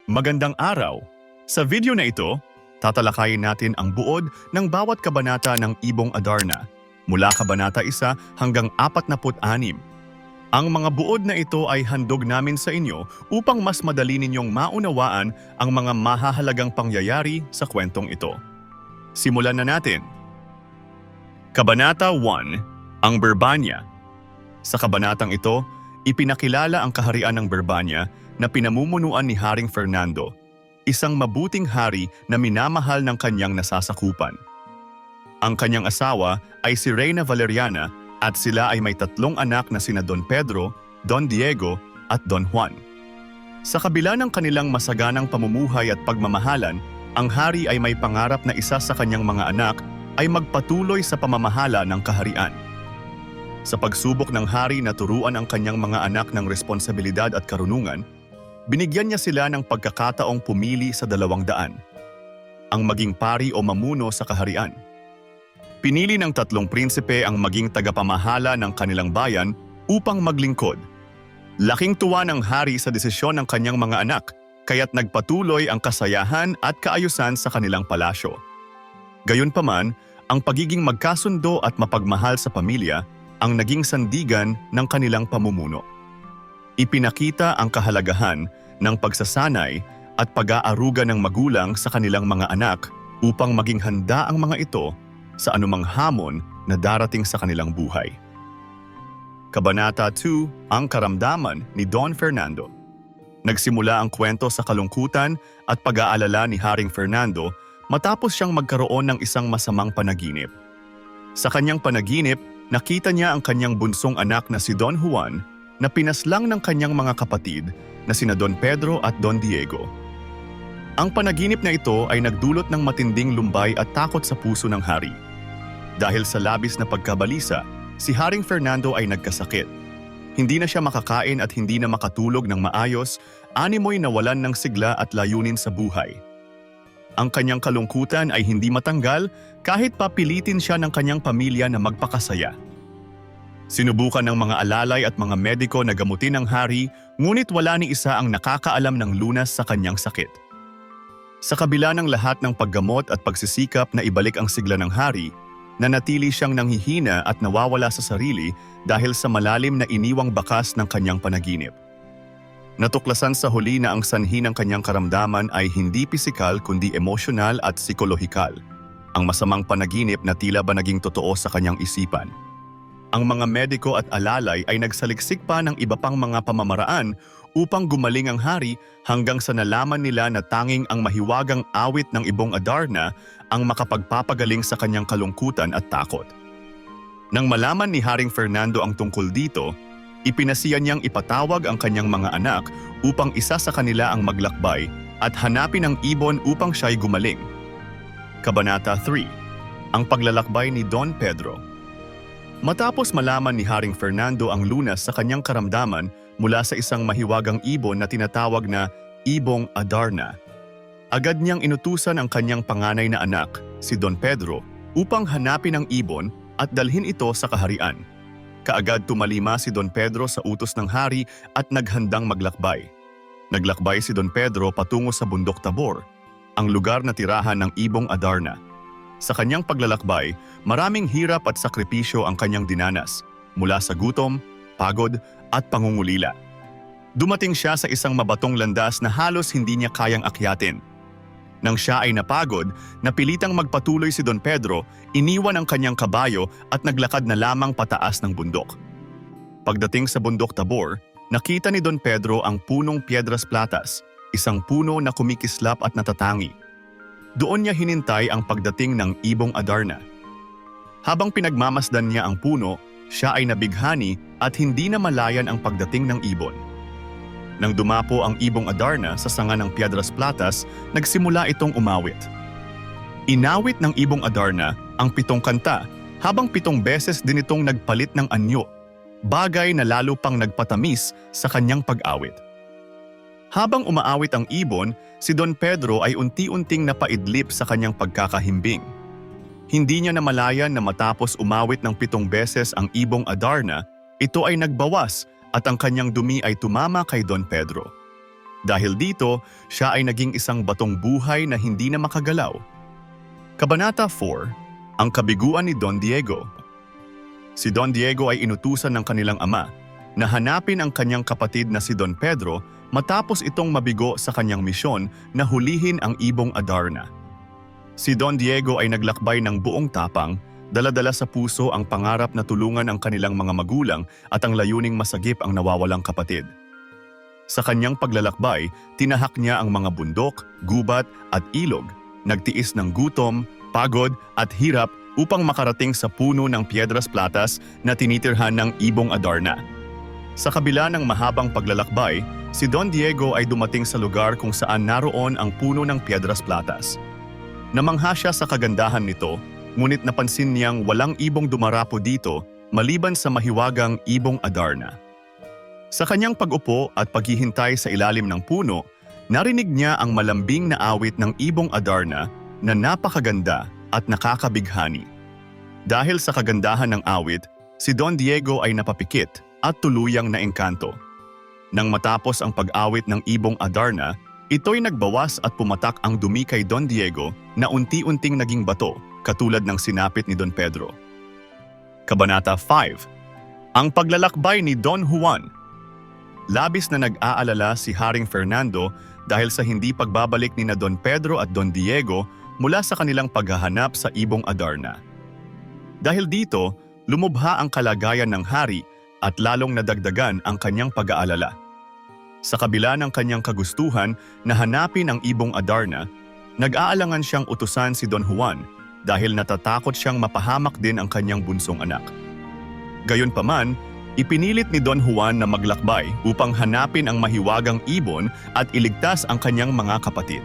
Magandang araw! Sa video na ito, tatalakayin natin ang buod ng bawat kabanata ng Ibong Adarna, mula kabanata 1 hanggang 46. Ang mga buod na ito ay handog namin sa inyo upang mas madali ninyong maunawaan ang mga mahahalagang pangyayari sa kwentong ito. Simulan na natin. Kabanata 1, ang Berbanya. Sa kabanatang ito, ipinakilala ang kaharian ng Berbanya na pinamumunuan ni Haring Fernando, isang mabuting hari na minamahal ng kanyang nasasakupan. Ang kanyang asawa ay si Reyna Valeriana at sila ay may 3 anak na sina Don Pedro, Don Diego at Don Juan. Sa kabila ng kanilang masaganang pamumuhay at pagmamahalan, ang hari ay may pangarap na isa sa kanyang mga anak ay magpatuloy sa pamamahala ng kaharian. Sa pagsubok ng hari na turuan ang kanyang mga anak ng responsibilidad at karunungan, binigyan niya sila ng pagkakataong pumili sa 200, ang maging pari o mamuno sa kaharian. Pinili ng 3 prinsipe ang maging tagapamahala ng kanilang bayan upang maglingkod. Laking tuwa ng hari sa desisyon ng kanyang mga anak, kaya't nagpatuloy ang kasayahan at kaayusan sa kanilang palasyo. Gayunpaman, ang pagiging magkasundo at mapagmahal sa pamilya ang naging sandigan ng kanilang pamumuno. Ipinakita ang kahalagahan ng pagsasanay at pag-aaruga ng magulang sa kanilang mga anak upang maging handa ang mga ito sa anumang hamon na darating sa kanilang buhay. Kabanata 2, ang karamdaman ni Don Fernando. Nagsimula ang kwento sa kalungkutan at pag-aalala ni Haring Fernando matapos siyang magkaroon ng isang masamang panaginip. Sa kanyang panaginip, nakita niya ang kanyang bunsong anak na si Don Juan na pinaslang ng kanyang mga kapatid na sina Don Pedro at Don Diego. Ang panaginip na ito ay nagdulot ng matinding lumbay at takot sa puso ng hari. Dahil sa labis na pagkabalisa, si Haring Fernando ay nagkasakit. Hindi na siya makakain at hindi na makatulog ng maayos, animoy nawalan ng sigla at layunin sa buhay. Ang kanyang kalungkutan ay hindi matanggal kahit papilitin siya ng kanyang pamilya na magpakasaya. Sinubukan ng mga alalay at mga mediko na gamutin ang hari, ngunit wala ni isa ang nakakaalam ng lunas sa kanyang sakit. Sa kabila ng lahat ng paggamot at pagsisikap na ibalik ang sigla ng hari, nanatili siyang nanghihina at nawawala sa sarili dahil sa malalim na iniwang bakas ng kanyang panaginip. Natuklasan sa huli na ang sanhi ng kanyang karamdaman ay hindi pisikal kundi emosyonal at psikolohikal. Ang masamang panaginip na tila ba naging totoo sa kanyang isipan. Ang mga mediko at alalay ay nagsaliksik pa ng iba pang mga pamamaraan upang gumaling ang hari hanggang sa nalaman nila na tanging ang mahiwagang awit ng Ibong Adarna ang makapagpapagaling sa kanyang kalungkutan at takot. Nang malaman ni Haring Fernando ang tungkol dito, ipinasiya niyang ipatawag ang kanyang mga anak upang isa sa kanila ang maglakbay at hanapin ang ibon upang siya'y gumaling. Kabanata 3, ang paglalakbay ni Don Pedro. Matapos malaman ni Haring Fernando ang lunas sa kanyang karamdaman mula sa isang mahiwagang ibon na tinatawag na Ibong Adarna, agad niyang inutusan ang kanyang panganay na anak, si Don Pedro, upang hanapin ang ibon at dalhin ito sa kaharian. Kaagad tumalima si Don Pedro sa utos ng hari at naghandang maglakbay. Naglakbay si Don Pedro patungo sa Bundok Tabor, ang lugar na tirahan ng Ibong Adarna. Sa kanyang paglalakbay, maraming hirap at sakripisyo ang kanyang dinanas, mula sa gutom, pagod at pangungulila. Dumating siya sa isang mabatong landas na halos hindi niya kayang akyatin. Nang siya ay napagod, napilitang magpatuloy si Don Pedro, iniwan ang kanyang kabayo at naglakad na lamang pataas ng bundok. Pagdating sa Bundok Tabor, nakita ni Don Pedro ang punong Piedras Platas, isang puno na kumikislap at natatangi. Doon niya hinintay ang pagdating ng Ibong Adarna. Habang pinagmamasdan niya ang puno, siya ay nabighani at hindi na malayan ang pagdating ng ibon. Nang dumapo ang Ibong Adarna sa sanga ng Piedras Platas, nagsimula itong umawit. Inawit ng Ibong Adarna ang 7 kanta habang 7 beses din itong nagpalit ng anyo, bagay na lalo pang nagpatamis sa kanyang pag-awit. Habang umaawit ang ibon, si Don Pedro ay unti-unting napaidlip sa kanyang pagkakahimbing. Hindi niya namalayan na matapos umawit ng 7 beses ang Ibong Adarna, ito ay nagbawas at ang kanyang dumi ay tumama kay Don Pedro. Dahil dito, siya ay naging isang batong buhay na hindi na makagalaw. Kabanata 4, ang kabiguan ni Don Diego. Si Don Diego ay inutusan ng kanilang ama na hanapin ang kanyang kapatid na si Don Pedro matapos itong mabigo sa kanyang misyon na hulihin ang ibong Adarna. Si Don Diego ay naglakbay ng buong tapang, dala-dala sa puso ang pangarap na tulungan ang kanilang mga magulang at ang layuning masagip ang nawawalang kapatid. Sa kanyang paglalakbay, tinahak niya ang mga bundok, gubat at ilog, nagtiis ng gutom, pagod at hirap upang makarating sa puno ng Piedras Platas na tinitirhan ng ibong Adarna. Sa kabila ng mahabang paglalakbay, si Don Diego ay dumating sa lugar kung saan naroon ang puno ng Piedras Platas. Namangha siya sa kagandahan nito, ngunit napansin niyang walang ibong dumarapo dito maliban sa mahiwagang ibong Adarna. Sa kanyang pag-upo at paghihintay sa ilalim ng puno, narinig niya ang malambing na awit ng ibong Adarna na napakaganda at nakakabighani. Dahil sa kagandahan ng awit, si Don Diego ay napapikit at tuluyang naengkanto. Nang matapos ang pag-awit ng ibong Adarna, ito'y nagbawas at pumatak ang dumi kay Don Diego na unti-unting naging bato, katulad ng sinapit ni Don Pedro. Kabanata 5, ang paglalakbay ni Don Juan. Labis na nag-aalala si Haring Fernando dahil sa hindi pagbabalik ni na Don Pedro at Don Diego mula sa kanilang paghahanap sa ibong Adarna. Dahil dito, lumubha ang kalagayan ng hari at lalong nadagdagan ang kanyang pag-aalala. Sa kabila ng kanyang kagustuhan na hanapin ang ibong Adarna, nag-aalangan siyang utusan si Don Juan dahil natatakot siyang mapahamak din ang kanyang bunsong anak. Gayunpaman, ipinilit ni Don Juan na maglakbay upang hanapin ang mahiwagang ibon at iligtas ang kanyang mga kapatid.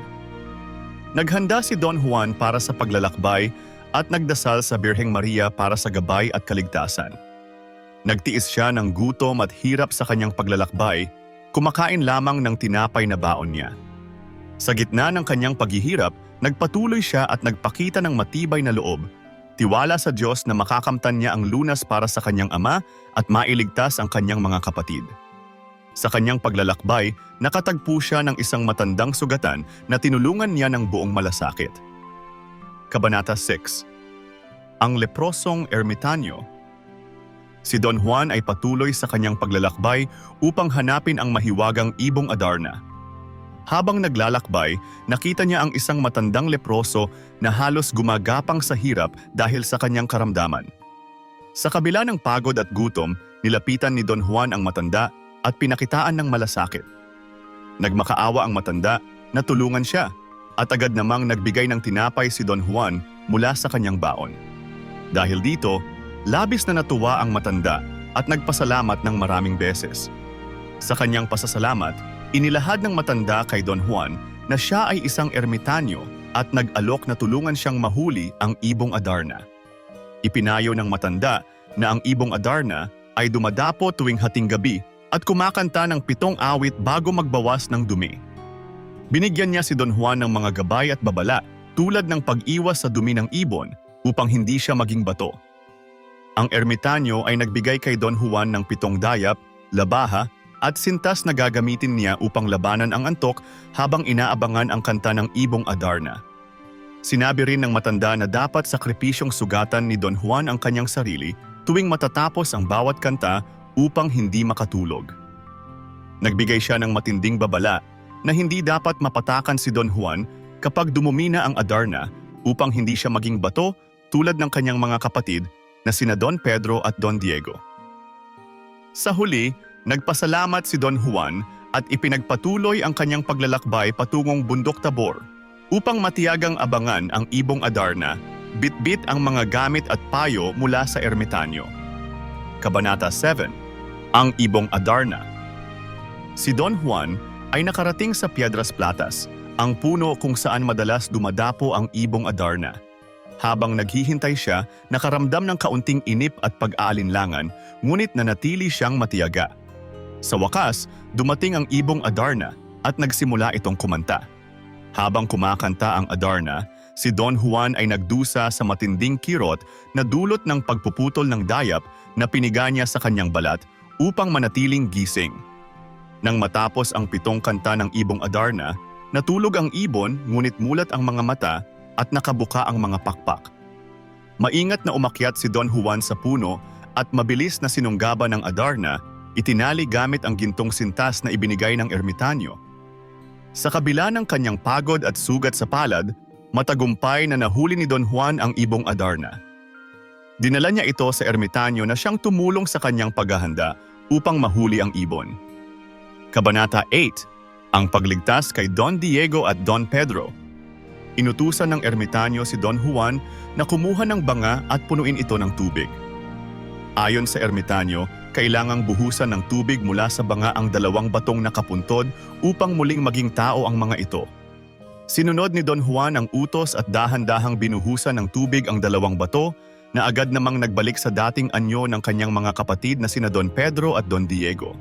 Naghanda si Don Juan para sa paglalakbay at nagdasal sa Birheng Maria para sa gabay at kaligtasan. Nagtiis siya ng gutom at hirap sa kanyang paglalakbay, kumakain lamang ng tinapay na baon niya. Sa gitna ng kanyang paghihirap, nagpatuloy siya at nagpakita ng matibay na loob, tiwala sa Diyos na makakamtan niya ang lunas para sa kanyang ama at mailigtas ang kanyang mga kapatid. Sa kanyang paglalakbay, nakatagpo siya ng isang matandang sugatan na tinulungan niya ng buong malasakit. Kabanata 6, ang leprosong ermitanyo. Si Don Juan ay patuloy sa kanyang paglalakbay upang hanapin ang mahiwagang ibong Adarna. Habang naglalakbay, nakita niya ang isang matandang leproso na halos gumagapang sa hirap dahil sa kanyang karamdaman. Sa kabila ng pagod at gutom, nilapitan ni Don Juan ang matanda at pinakitaan ng malasakit. Nagmakaawa ang matanda na tulungan siya at agad namang nagbigay ng tinapay si Don Juan mula sa kanyang baon. Dahil dito, labis na natuwa ang matanda at nagpasalamat ng maraming beses. Sa kanyang pasasalamat, inilahad ng matanda kay Don Juan na siya ay isang ermitanyo at nag-alok na tulungan siyang mahuli ang ibong Adarna. Ipinayo ng matanda na ang ibong Adarna ay dumadapo tuwing hating gabi at kumakanta ng 7 awit bago magbawas ng dumi. Binigyan niya si Don Juan ng mga gabay at babala tulad ng pag-iwas sa dumi ng ibon upang hindi siya maging bato. Ang ermitanyo ay nagbigay kay Don Juan ng 7 dayap, labaha at sintas na gagamitin niya upang labanan ang antok habang inaabangan ang kanta ng ibong Adarna. Sinabi rin ng matanda na dapat sakripisyong sugatan ni Don Juan ang kanyang sarili tuwing matatapos ang bawat kanta upang hindi makatulog. Nagbigay siya ng matinding babala na hindi dapat mapatakan si Don Juan kapag dumumina ang Adarna upang hindi siya maging bato tulad ng kanyang mga kapatid na sina Don Pedro at Don Diego. Sa huli, nagpasalamat si Don Juan at ipinagpatuloy ang kanyang paglalakbay patungong Bundok Tabor upang matiyagang abangan ang ibong Adarna, bitbit ang mga gamit at payo mula sa ermitanyo. Kabanata 7, ang ibong Adarna. Si Don Juan ay nakarating sa Piedras Platas, ang puno kung saan madalas dumadapo ang ibong Adarna. Habang naghihintay siya, nakaramdam ng kaunting inip at pag-aalinlangan, ngunit nanatili siyang matiyaga. Sa wakas, dumating ang ibong Adarna at nagsimula itong kumanta. Habang kumakanta ang Adarna, si Don Juan ay nagdusa sa matinding kirot na dulot ng pagpuputol ng dayap na piniga niya sa kanyang balat upang manatiling gising. Nang matapos ang 7 kanta ng ibong Adarna, natulog ang ibon ngunit mulat ang mga mata at nakabuka ang mga pakpak. Maingat na umakyat si Don Juan sa puno at mabilis na sinunggaban ng Adarna, itinali gamit ang gintong sintas na ibinigay ng ermitanyo. Sa kabila ng kanyang pagod at sugat sa palad, matagumpay na nahuli ni Don Juan ang ibong Adarna. Dinala niya ito sa ermitanyo na siyang tumulong sa kanyang paghahanda upang mahuli ang ibon. Kabanata 8, ang pagligtas kay Don Diego at Don Pedro. Inutusan ng ermitanyo si Don Juan na kumuha ng banga at punuin ito ng tubig. Ayon sa ermitanyo, kailangang buhusan ng tubig mula sa banga ang 2 batong nakapuntod upang muling maging tao ang mga ito. Sinunod ni Don Juan ang utos at dahan-dahang binuhusan ng tubig ang 2 bato na agad namang nagbalik sa dating anyo ng kanyang mga kapatid na sina Don Pedro at Don Diego.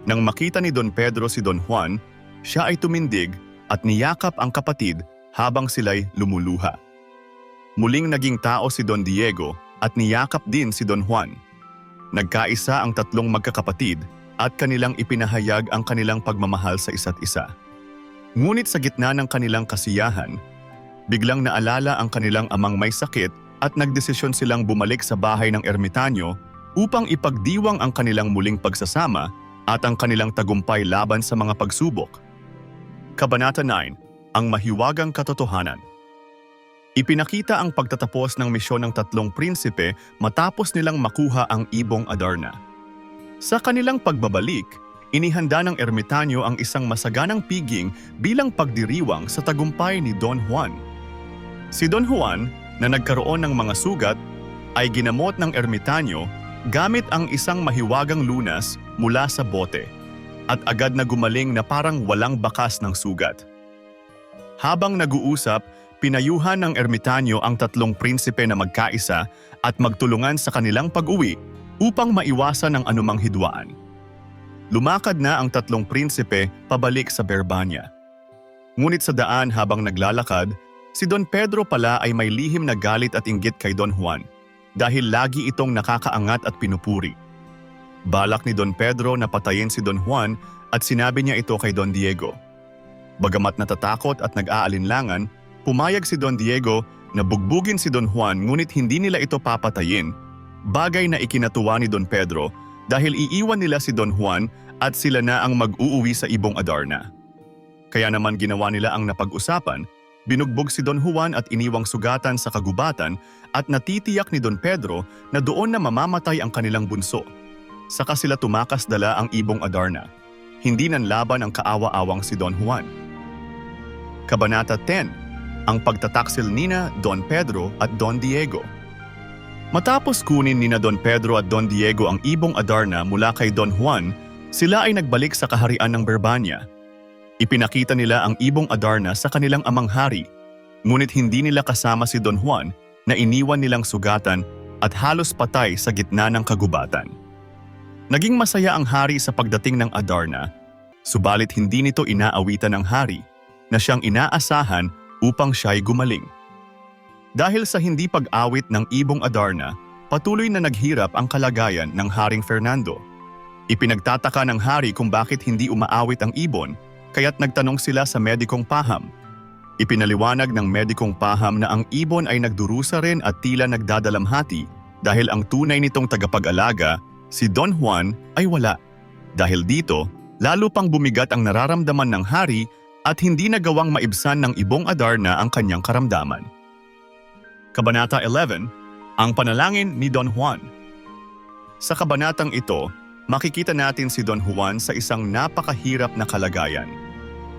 Nang makita ni Don Pedro si Don Juan, siya ay tumindig at niyakap ang kapatid habang sila'y lumuluha. Muling naging tao si Don Diego at niyakap din si Don Juan. Nagkaisa ang 3 magkakapatid at kanilang ipinahayag ang kanilang pagmamahal sa isa't isa. Ngunit sa gitna ng kanilang kasiyahan, biglang naalala ang kanilang amang may sakit at nagdesisyon silang bumalik sa bahay ng ermitanyo upang ipagdiwang ang kanilang muling pagsasama at ang kanilang tagumpay laban sa mga pagsubok. Kabanata 9, ang mahiwagang katotohanan. Ipinakita ang pagtatapos ng misyon ng 3 prinsipe matapos nilang makuha ang ibong Adarna. Sa kanilang pagbabalik, inihanda ng ermitanyo ang isang masaganang piging bilang pagdiriwang sa tagumpay ni Don Juan. Si Don Juan, na nagkaroon ng mga sugat, ay ginamot ng ermitanyo gamit ang isang mahiwagang lunas mula sa bote at agad na gumaling na parang walang bakas ng sugat. Habang nag-uusap, pinayuhan ng ermitanyo ang 3 prinsipe na magkaisa at magtulungan sa kanilang pag-uwi upang maiwasan ang anumang hidwaan. Lumakad na ang 3 prinsipe pabalik sa Berbania. Ngunit sa daan habang naglalakad, si Don Pedro pala ay may lihim na galit at inggit kay Don Juan dahil lagi itong nakakaangat at pinupuri. Balak ni Don Pedro na patayin si Don Juan at sinabi niya ito kay Don Diego. Bagamat natatakot at nag-aalinlangan, pumayag si Don Diego na bugbugin si Don Juan ngunit hindi nila ito papatayin, bagay na ikinatuwa ni Don Pedro dahil iiwan nila si Don Juan at sila na ang mag-uuwi sa ibong Adarna. Kaya naman ginawa nila ang napag-usapan, binugbog si Don Juan at iniwang sugatan sa kagubatan at natitiyak ni Don Pedro na doon na mamamatay ang kanilang bunso. Saka sila tumakas dala ang ibong Adarna. Hindi nanlaban ang kaawa-awang si Don Juan. Kabanata 10, ang pagtataksil nina Don Pedro at Don Diego. Matapos kunin nina Don Pedro at Don Diego ang ibong Adarna mula kay Don Juan, sila ay nagbalik sa kaharian ng Berbania. Ipinakita nila ang ibong Adarna sa kanilang amang hari, ngunit hindi nila kasama si Don Juan na iniwan nilang sugatan at halos patay sa gitna ng kagubatan. Naging masaya ang hari sa pagdating ng Adarna, subalit hindi nito inaawitan ng hari na siyang inaasahan upang siya'y gumaling. Dahil sa hindi pag-awit ng ibong Adarna, patuloy na naghirap ang kalagayan ng Haring Fernando. Ipinagtataka ng hari kung bakit hindi umaawit ang ibon, kaya't nagtanong sila sa medikong paham. Ipinaliwanag ng medikong paham na ang ibon ay nagdurusa rin at tila nagdadalamhati dahil ang tunay nitong tagapag-alaga, si Don Juan, ay wala. Dahil dito, lalo pang bumigat ang nararamdaman ng hari at hindi nagawang maibsan ng ibong Adarna ang kanyang karamdaman. Kabanata 11, ang panalangin ni Don Juan. Sa kabanatang ito, makikita natin si Don Juan sa isang napakahirap na kalagayan.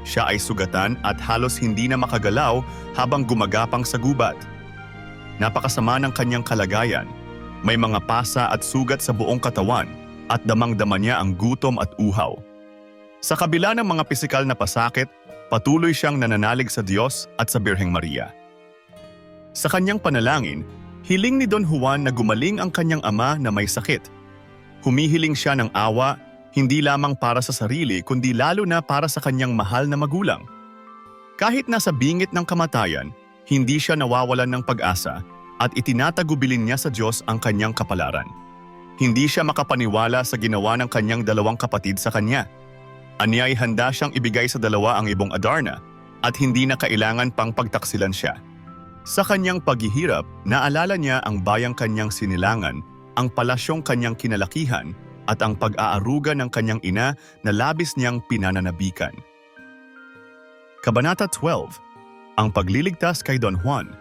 Siya ay sugatan at halos hindi na makagalaw habang gumagapang sa gubat. Napakasama ng kanyang kalagayan. May mga pasa at sugat sa buong katawan at damang-dama niya ang gutom at uhaw. Sa kabila ng mga pisikal na pasakit, patuloy siyang nananalig sa Diyos at sa Birheng Maria. Sa kanyang panalangin, hiling ni Don Juan na gumaling ang kanyang ama na may sakit. Humihiling siya ng awa, hindi lamang para sa sarili kundi lalo na para sa kanyang mahal na magulang. Kahit nasa bingit ng kamatayan, hindi siya nawawalan ng pag-asa at itinatagubilin niya sa Diyos ang kanyang kapalaran. Hindi siya makapaniwala sa ginawa ng kanyang 2 kapatid sa kanya. Anya'y handa siyang ibigay sa dalawa ang ibong Adarna at hindi na kailangan pang pagtaksilan siya. Sa kanyang paghihirap, naalala niya ang bayang kanyang sinilangan, ang palasyong kanyang kinalakihan, at ang pag-aaruga ng kanyang ina na labis niyang pinananabikan. Kabanata 12. Ang pagliligtas kay Don Juan.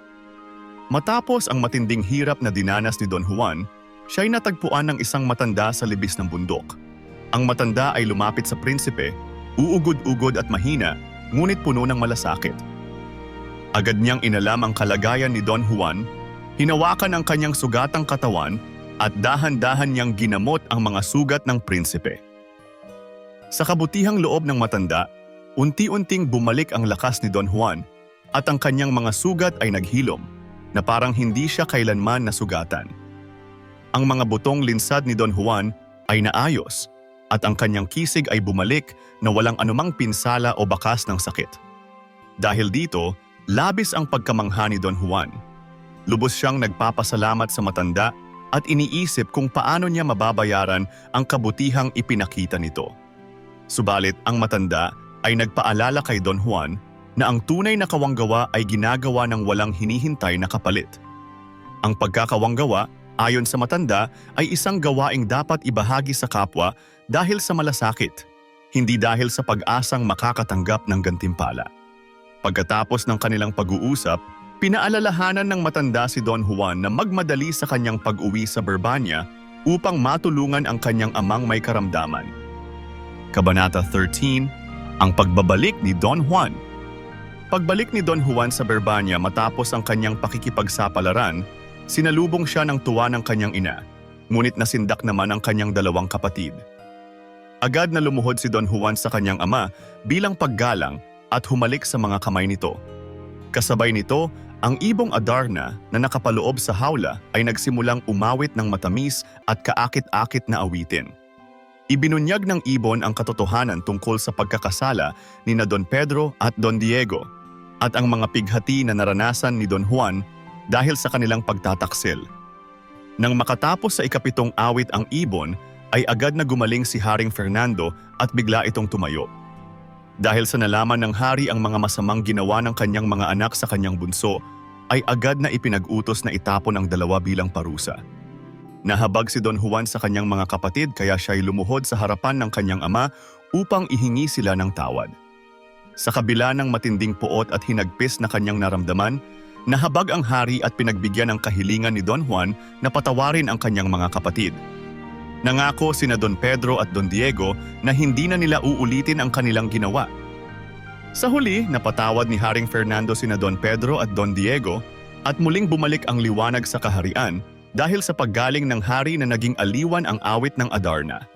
Matapos ang matinding hirap na dinanas ni Don Juan, siya'y natagpuan ng isang matanda sa libis ng bundok. Ang matanda ay lumapit sa prinsipe, uugod-ugod at mahina, ngunit puno ng malasakit. Agad niyang inalam ang kalagayan ni Don Juan, hinawakan ang kanyang sugatang katawan at dahan-dahan niyang ginamot ang mga sugat ng prinsipe. Sa kabutihang loob ng matanda, unti-unting bumalik ang lakas ni Don Juan at ang kanyang mga sugat ay naghilom na parang hindi siya kailanman nasugatan. Ang mga butong linsad ni Don Juan ay naayos at ang kanyang kisig ay bumalik na walang anumang pinsala o bakas ng sakit. Dahil dito, labis ang pagkamangha ni Don Juan. Lubos siyang nagpapasalamat sa matanda at iniisip kung paano niya mababayaran ang kabutihang ipinakita nito. Subalit ang matanda ay nagpaalala kay Don Juan na ang tunay na kawanggawa ay ginagawa ng walang hinihintay na kapalit. Ang pagkakawanggawa, ayon sa matanda, ay isang gawaing dapat ibahagi sa kapwa dahil sa malasakit, hindi dahil sa pag-asang makakatanggap ng gantimpala. Pagkatapos ng kanilang pag-uusap, pinaalalahanan ng matanda si Don Juan na magmadali sa kanyang pag-uwi sa Berbania upang matulungan ang kanyang amang may karamdaman. Kabanata 13. Ang pagbabalik ni Don Juan. Pagbalik ni Don Juan sa Berbania matapos ang kanyang pakikipagsapalaran, sinalubong siya ng tuwa ng kanyang ina, ngunit nasindak naman ang kanyang dalawang kapatid. Agad na lumuhod si Don Juan sa kanyang ama bilang paggalang at humalik sa mga kamay nito. Kasabay nito, ang ibong Adarna na nakapaloob sa hawla ay nagsimulang umawit ng matamis at kaakit-akit na awitin. Ibinunyag ng ibon ang katotohanan tungkol sa pagkakasala ni na Don Pedro at Don Diego at ang mga pighati na naranasan ni Don Juan dahil sa kanilang pagtataksil. Nang makatapos sa ikapitong awit ang ibon, ay agad na gumaling si Haring Fernando at bigla itong tumayo. Dahil sa nalaman ng hari ang mga masamang ginawa ng kanyang mga anak sa kanyang bunso, ay agad na ipinag-utos na itapon ang dalawa bilang parusa. Nahabag si Don Juan sa kanyang mga kapatid kaya siya'y lumuhod sa harapan ng kanyang ama upang ihingi sila ng tawad. Sa kabila ng matinding puot at hinagpis na kanyang naramdaman, nahabag ang hari at pinagbigyan ng kahilingan ni Don Juan na patawarin ang kanyang mga kapatid. Nangako sina Don Pedro at Don Diego na hindi na nila uulitin ang kanilang ginawa. Sa huli, napatawad ni Haring Fernando sina Don Pedro at Don Diego at muling bumalik ang liwanag sa kaharian dahil sa paggaling ng hari na naging aliwan ang awit ng Adarna.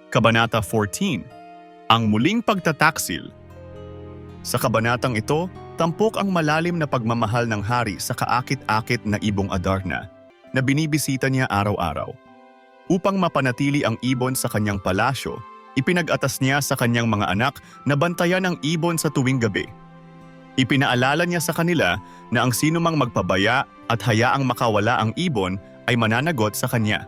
Kabanata 14. Ang muling pagtataksil. Sa kabanatang ito, tampok ang malalim na pagmamahal ng hari sa kaakit-akit na ibong Adarna na binibisita niya araw-araw. Upang mapanatili ang ibon sa kanyang palasyo, ipinag-atas niya sa kanyang mga anak na bantayan ang ibon sa tuwing gabi. Ipinaalala niya sa kanila na ang sinumang magpabaya at hayaang makawala ang ibon ay mananagot sa kanya.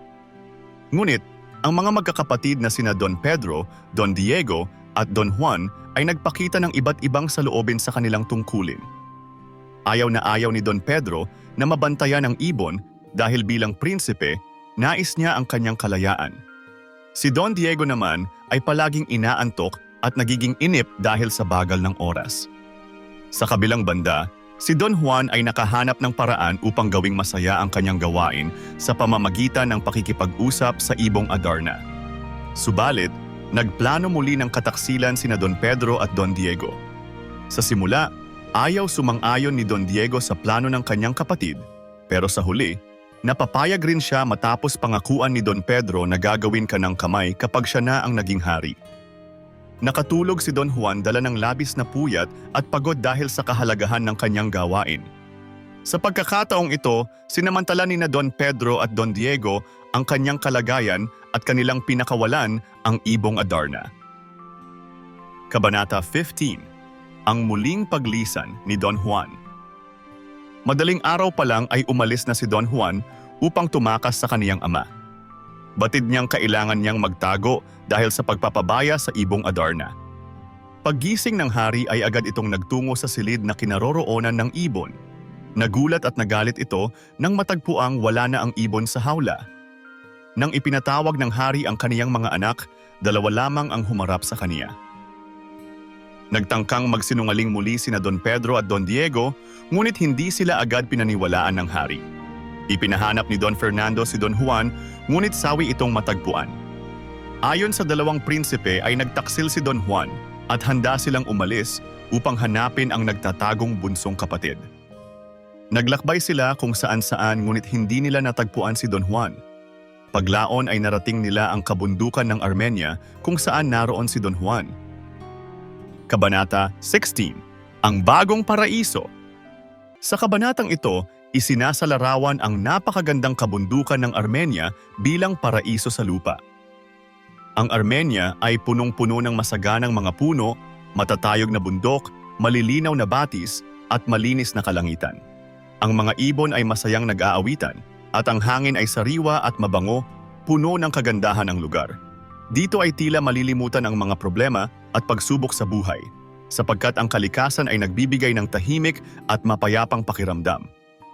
Ngunit, ang mga magkakapatid na sina Don Pedro, Don Diego at Don Juan ay nagpakita ng iba't ibang saloobin sa kanilang tungkulin. Ayaw na ayaw ni Don Pedro na mabantayan ang ibon dahil bilang prinsipe, nais niya ang kanyang kalayaan. Si Don Diego naman ay palaging inaantok at nagiging inip dahil sa bagal ng oras. Sa kabilang banda, si Don Juan ay nakahanap ng paraan upang gawing masaya ang kanyang gawain sa pamamagitan ng pakikipag-usap sa ibong Adarna. Subalit, nagplano muli ng kataksilan sina Don Pedro at Don Diego. Sa simula, ayaw sumang-ayon ni Don Diego sa plano ng kanyang kapatid, pero sa huli, napapayag rin siya matapos pangakuan ni Don Pedro na gagawin kanang kamay kapag siya na ang naging hari. Nakatulog si Don Juan dala ng labis na puyat at pagod dahil sa kahalagahan ng kanyang gawain. Sa pagkakataong ito, sinamantala ni na Don Pedro at Don Diego ang kanyang kalagayan at kanilang pinakawalan ang ibong Adarna. Kabanata 15. Ang muling paglisan ni Don Juan. Madaling araw pa lang ay umalis na si Don Juan upang tumakas sa kaniyang ama. Batid niyang kailangan niyang magtago dahil sa pagpapabaya sa ibong Adarna. Paggising ng hari ay agad itong nagtungo sa silid na kinaroroonan ng ibon. Nagulat at nagalit ito nang matagpuang wala na ang ibon sa hawla. Nang ipinatawag ng hari ang kaniyang mga anak, 2 lamang ang humarap sa kaniya. Nagtangkang magsinungaling muli sina Don Pedro at Don Diego, ngunit hindi sila agad pinaniwalaan ng hari. Ipinahanap ni Don Fernando si Don Juan, ngunit sawi itong matagpuan. Ayon sa 2 prinsipe ay nagtaksil si Don Juan at handa silang umalis upang hanapin ang nagtatagong bunsong kapatid. Naglakbay sila kung saan-saan ngunit hindi nila natagpuan si Don Juan. Paglaon ay narating nila ang kabundukan ng Armenia kung saan naroon si Don Juan. Kabanata 16. Ang Bagong Paraiso. Sa kabanatang ito, isinasalarawan ang napakagandang kabundukan ng Armenia bilang paraiso sa lupa. Ang Armenia ay punong-puno ng masaganang mga puno, matatayog na bundok, malilinaw na batis, at malinis na kalangitan. Ang mga ibon ay masayang nag-aawitan, at ang hangin ay sariwa at mabango, puno ng kagandahan ang lugar. Dito ay tila malilimutan ang mga problema at pagsubok sa buhay, sapagkat ang kalikasan ay nagbibigay ng tahimik at mapayapang pakiramdam.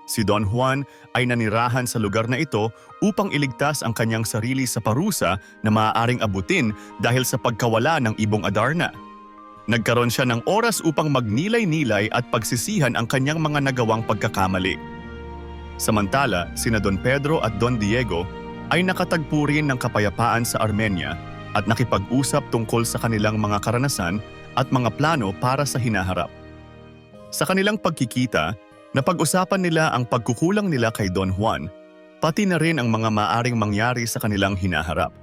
Si Don Juan ay nanirahan sa lugar na ito upang iligtas ang kanyang sarili sa parusa na maaaring abutin dahil sa pagkawala ng ibong Adarna. Nagkaroon siya ng oras upang magnilay-nilay at pagsisihan ang kanyang mga nagawang pagkakamali. Samantala, sina Don Pedro at Don Diego ay nakatagpo rin ng kapayapaan sa Armenia at nakipag-usap tungkol sa kanilang mga karanasan at mga plano para sa hinaharap. Sa kanilang pagkikita, napag-usapan nila ang pagkukulang nila kay Don Juan, pati na rin ang mga maaring mangyari sa kanilang hinaharap.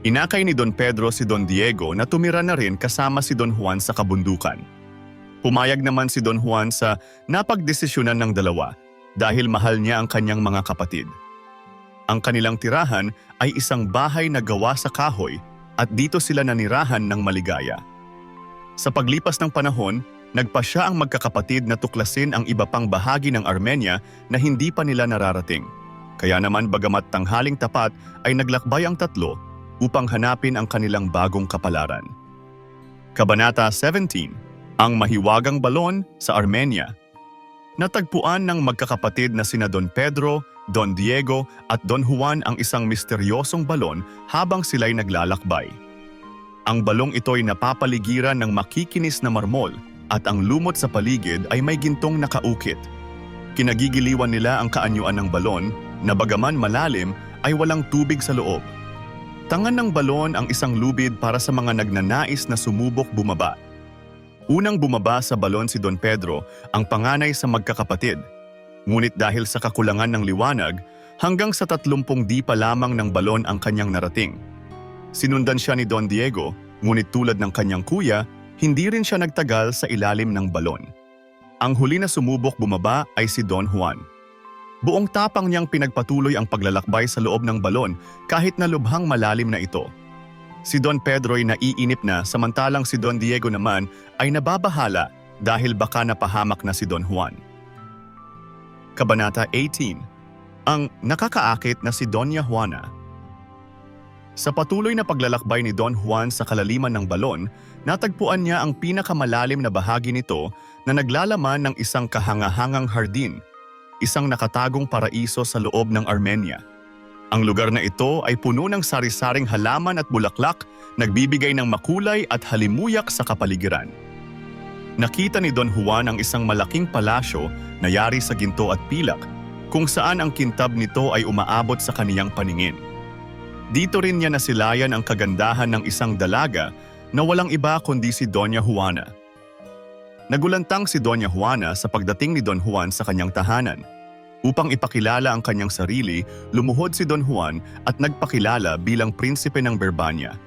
Inakay ni Don Pedro si Don Diego na tumira na rin kasama si Don Juan sa kabundukan. Pumayag naman si Don Juan sa napagdesisyonan ng dalawa dahil mahal niya ang kanyang mga kapatid. Ang kanilang tirahan ay isang bahay na gawa sa kahoy at dito sila nanirahan ng maligaya. Sa paglipas ng panahon, nagpasya ang magkakapatid na tuklasin ang iba pang bahagi ng Armenia na hindi pa nila nararating. Kaya naman bagamat tanghaling tapat ay naglakbay ang tatlo upang hanapin ang kanilang bagong kapalaran. Kabanata 17. Ang Mahiwagang Balon sa Armenia. Natagpuan ng magkakapatid na sina Don Pedro, Don Diego at Don Juan ang isang misteryosong balon habang sila'y naglalakbay. Ang balong ito'y napapaligiran ng makikinis na marmol at ang lumot sa paligid ay may gintong nakaukit. Kinagigiliwan nila ang kaanyuan ng balon na bagaman malalim ay walang tubig sa loob. Tangan ng balon ang isang lubid para sa mga nagnanais na sumubok bumaba. Unang bumaba sa balon si Don Pedro, ang panganay sa magkakapatid. Ngunit dahil sa kakulangan ng liwanag, hanggang sa 30 dipa lamang ng balon ang kanyang narating. Sinundan siya ni Don Diego, ngunit tulad ng kanyang kuya, hindi rin siya nagtagal sa ilalim ng balon. Ang huli na sumubok bumaba ay si Don Juan. Buong tapang niyang pinagpatuloy ang paglalakbay sa loob ng balon kahit na lubhang malalim na ito. Si Don Pedro ay naiinip na samantalang si Don Diego naman ay nababahala dahil baka napahamak na si Don Juan. Kabanata 18. Ang nakakaakit na si Doña Juana. Sa patuloy na paglalakbay ni Don Juan sa kalaliman ng balon, natagpuan niya ang pinakamalalim na bahagi nito na naglalaman ng isang kahangahangang hardin, isang nakatagong paraiso sa loob ng Armenia. Ang lugar na ito ay puno ng sari-saring halaman at bulaklak, nagbibigay ng makulay at halimuyak sa kapaligiran. Nakita ni Don Juan ang isang malaking palasyo na yari sa ginto at pilak, kung saan ang kintab nito ay umaabot sa kaniyang paningin. Dito rin niya nasilayan ang kagandahan ng isang dalaga na walang iba kundi si Doña Juana. Nagulantang si Doña Juana sa pagdating ni Don Juan sa kanyang tahanan. Upang ipakilala ang kanyang sarili, lumuhod si Don Juan at nagpakilala bilang prinsipe ng Berbania.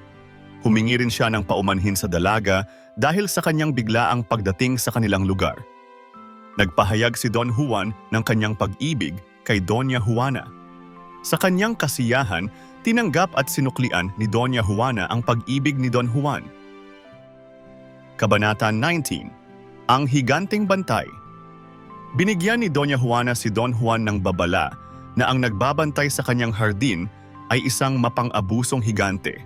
Humingi rin siya ng paumanhin sa dalaga dahil sa kanyang biglaang pagdating sa kanilang lugar. Nagpahayag si Don Juan ng kanyang pag-ibig kay Doña Juana. Sa kanyang kasiyahan, tinanggap at sinuklian ni Doña Juana ang pag-ibig ni Don Juan. Kabanata 19. Ang Higanting Bantay. Binigyan ni Doña Juana si Don Juan ng babala na ang nagbabantay sa kanyang hardin ay isang mapang-abusong higante.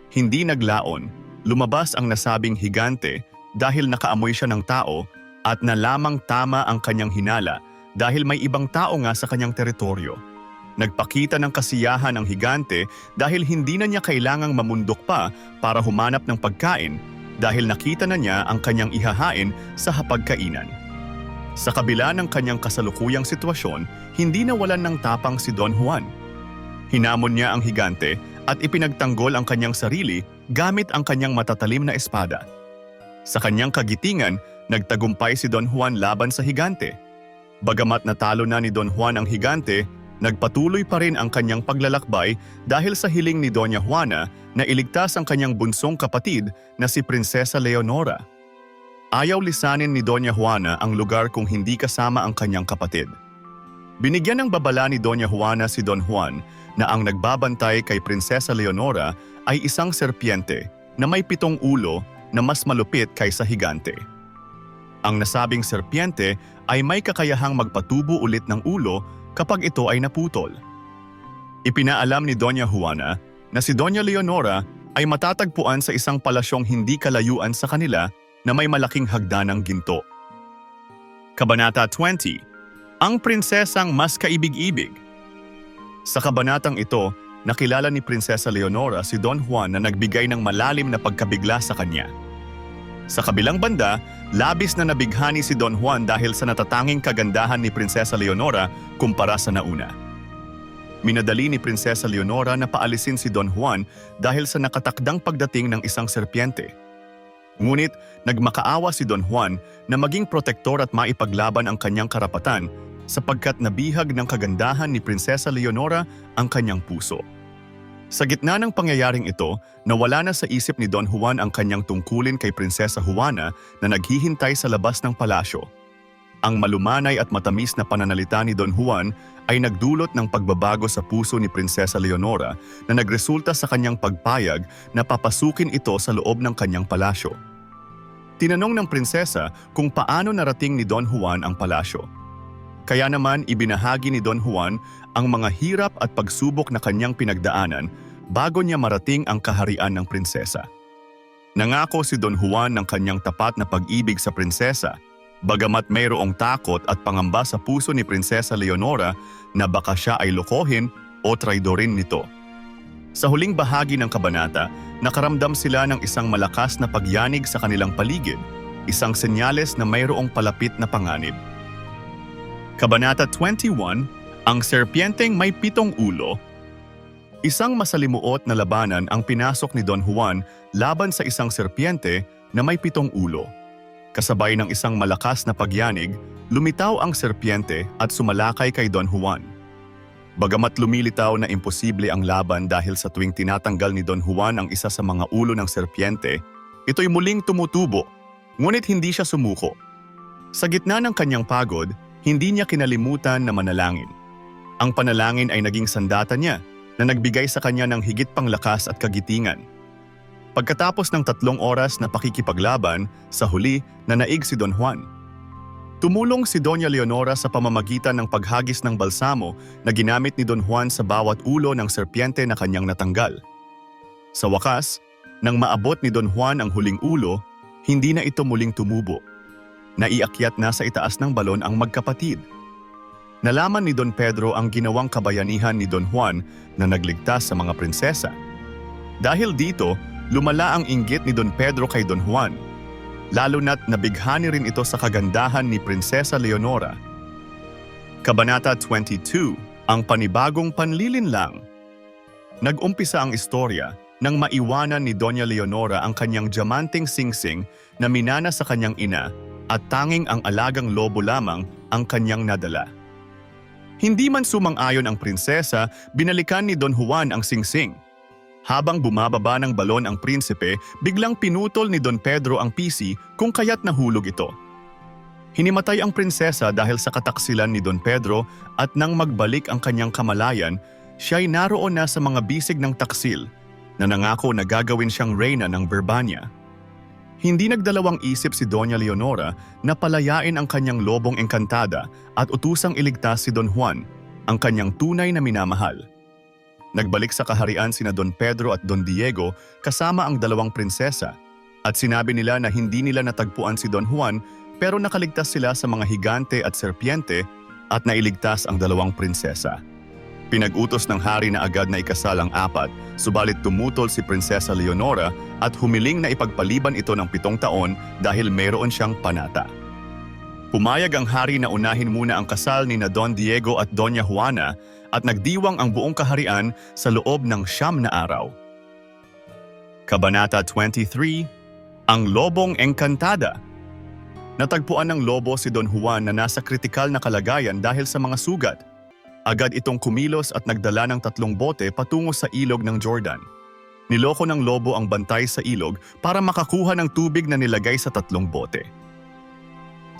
Hindi naglaon, lumabas ang nasabing higante dahil nakaamoy siya ng tao at na lamang tama ang kanyang hinala dahil may ibang tao nga sa kanyang teritoryo. Nagpakita ng kasiyahan ang higante dahil hindi na niya kailangang mamundok pa para humanap ng pagkain dahil nakita na niya ang kanyang ihahain sa hapagkainan. Sa kabila ng kanyang kasalukuyang sitwasyon, hindi nawalan ng tapang si Don Juan. Hinamon niya ang higante at ipinagtanggol ang kanyang sarili gamit ang kanyang matatalim na espada. Sa kanyang kagitingan, nagtagumpay si Don Juan laban sa higante. Bagamat natalo na ni Don Juan ang higante, nagpatuloy pa rin ang kanyang paglalakbay dahil sa hiling ni Doña Juana na iligtas ang kanyang bunsong kapatid na si Prinsesa Leonora. Ayaw lisanin ni Doña Juana ang lugar kung hindi kasama ang kanyang kapatid. Binigyan ng babala ni Doña Juana si Don Juan na ang nagbabantay kay Prinsesa Leonora ay isang serpiente na may 7 ulo na mas malupit kaysa higante. Ang nasabing serpiente ay may kakayahang magpatubo ulit ng ulo kapag ito ay naputol. Ipinaalam ni Doña Juana na si Doña Leonora ay matatagpuan sa isang palasyong hindi kalayuan sa kanila na may malaking hagdanang ginto. Kabanata 20. Ang prinsesang mas kaibig-ibig. Sa kabanatang ito, nakilala ni Prinsesa Leonora si Don Juan na nagbigay ng malalim na pagkabigla sa kanya. Sa kabilang banda, labis na nabighani si Don Juan dahil sa natatanging kagandahan ni Prinsesa Leonora kumpara sa nauna. Minadali ni Prinsesa Leonora na paalisin si Don Juan dahil sa nakatakdang pagdating ng isang serpiente. Ngunit nagmakaawa si Don Juan na maging protektor at maipaglaban ang kanyang karapatan sapagkat nabihag ng kagandahan ni Prinsesa Leonora ang kanyang puso. Sa gitna ng pangyayaring ito, nawala na sa isip ni Don Juan ang kanyang tungkulin kay Prinsesa Juana na naghihintay sa labas ng palasyo. Ang malumanay at matamis na pananalita ni Don Juan ay nagdulot ng pagbabago sa puso ni Prinsesa Leonora na nagresulta sa kanyang pagpayag na papasukin ito sa loob ng kanyang palasyo. Tinanong ng prinsesa kung paano narating ni Don Juan ang palasyo. Kaya naman ibinahagi ni Don Juan ang mga hirap at pagsubok na kanyang pinagdaanan bago niya marating ang kaharian ng prinsesa. Nangako si Don Juan ng kanyang tapat na pag-ibig sa prinsesa, bagamat mayroong takot at pangamba sa puso ni Prinsesa Leonora na baka siya ay lokohin o traidorin nito. Sa huling bahagi ng kabanata, nakaramdam sila ng isang malakas na pagyanig sa kanilang paligid, isang senyales na mayroong palapit na panganib. Kabanata 21, ang serpienteng may 7 ulo. Isang masalimuot na labanan ang pinasok ni Don Juan laban sa isang serpiente na may 7 ulo. Kasabay ng isang malakas na pagyanig, lumitaw ang serpiente at sumalakay kay Don Juan. Bagamat lumilitaw na imposible ang laban dahil sa tuwing tinatanggal ni Don Juan ang isa sa mga ulo ng serpiente, ito'y muling tumutubo, ngunit hindi siya sumuko. Sa gitna ng kanyang pagod, hindi niya kinalimutan na manalangin. Ang panalangin ay naging sandata niya na nagbigay sa kanya ng higit pang lakas at kagitingan. Pagkatapos ng 3 oras na pakikipaglaban, sa huli nanaig si Don Juan. Tumulong si Doña Leonora sa pamamagitan ng paghagis ng balsamo na ginamit ni Don Juan sa bawat ulo ng serpiente na kanyang natanggal. Sa wakas, nang maabot ni Don Juan ang huling ulo, hindi na ito muling tumubo. Naiakyat na sa itaas ng balon ang magkapatid. Nalaman ni Don Pedro ang ginawang kabayanihan ni Don Juan na nagligtas sa mga prinsesa. Dahil dito, lumala ang inggit ni Don Pedro kay Don Juan. Lalo na't nabighani rin ito sa kagandahan ni Prinsesa Leonora. Kabanata 22, ang panibagong panlilinlang. Nag-umpisa ang istorya nang maiwanan ni Doña Leonora ang kanyang diamanteng singsing na minana sa kanyang ina at tanging ang alagang lobo lamang ang kanyang nadala. Hindi man sumang-ayon ang prinsesa, binalikan ni Don Juan ang singsing. Habang bumababa ng balon ang prinsipe, biglang pinutol ni Don Pedro ang pisi kung kaya't nahulog ito. Hinimatay ang prinsesa dahil sa kataksilan ni Don Pedro at nang magbalik ang kanyang kamalayan, siya'y naroon na sa mga bisig ng taksil na nangako na gagawin siyang reyna ng Birbania. Hindi nagdalawang isip si Doña Leonora na palayain ang kanyang lobong engkantada at utusang iligtas si Don Juan, ang kanyang tunay na minamahal. Nagbalik sa kaharian sina Don Pedro at Don Diego kasama ang dalawang prinsesa at sinabi nila na hindi nila natagpuan si Don Juan pero nakaligtas sila sa mga higante at serpiente at nailigtas ang dalawang prinsesa. Pinag-utos ng hari na agad na ikasal ang apat, subalit tumutol si Prinsesa Leonora at humiling na ipagpaliban ito ng 7 taon dahil mayroon siyang panata. Pumayag ang hari na unahin muna ang kasal ni na Don Diego at Doña Juana at nagdiwang ang buong kaharian sa loob ng 9 na araw. Kabanata 23, Ang Lobong Engkantada. Natagpuan ng lobo si Don Juan na nasa kritikal na kalagayan dahil sa mga sugat. Agad itong kumilos at nagdala ng 3 bote patungo sa ilog ng Jordan. Niloko ng lobo ang bantay sa ilog para makakuha ng tubig na nilagay sa 3 bote.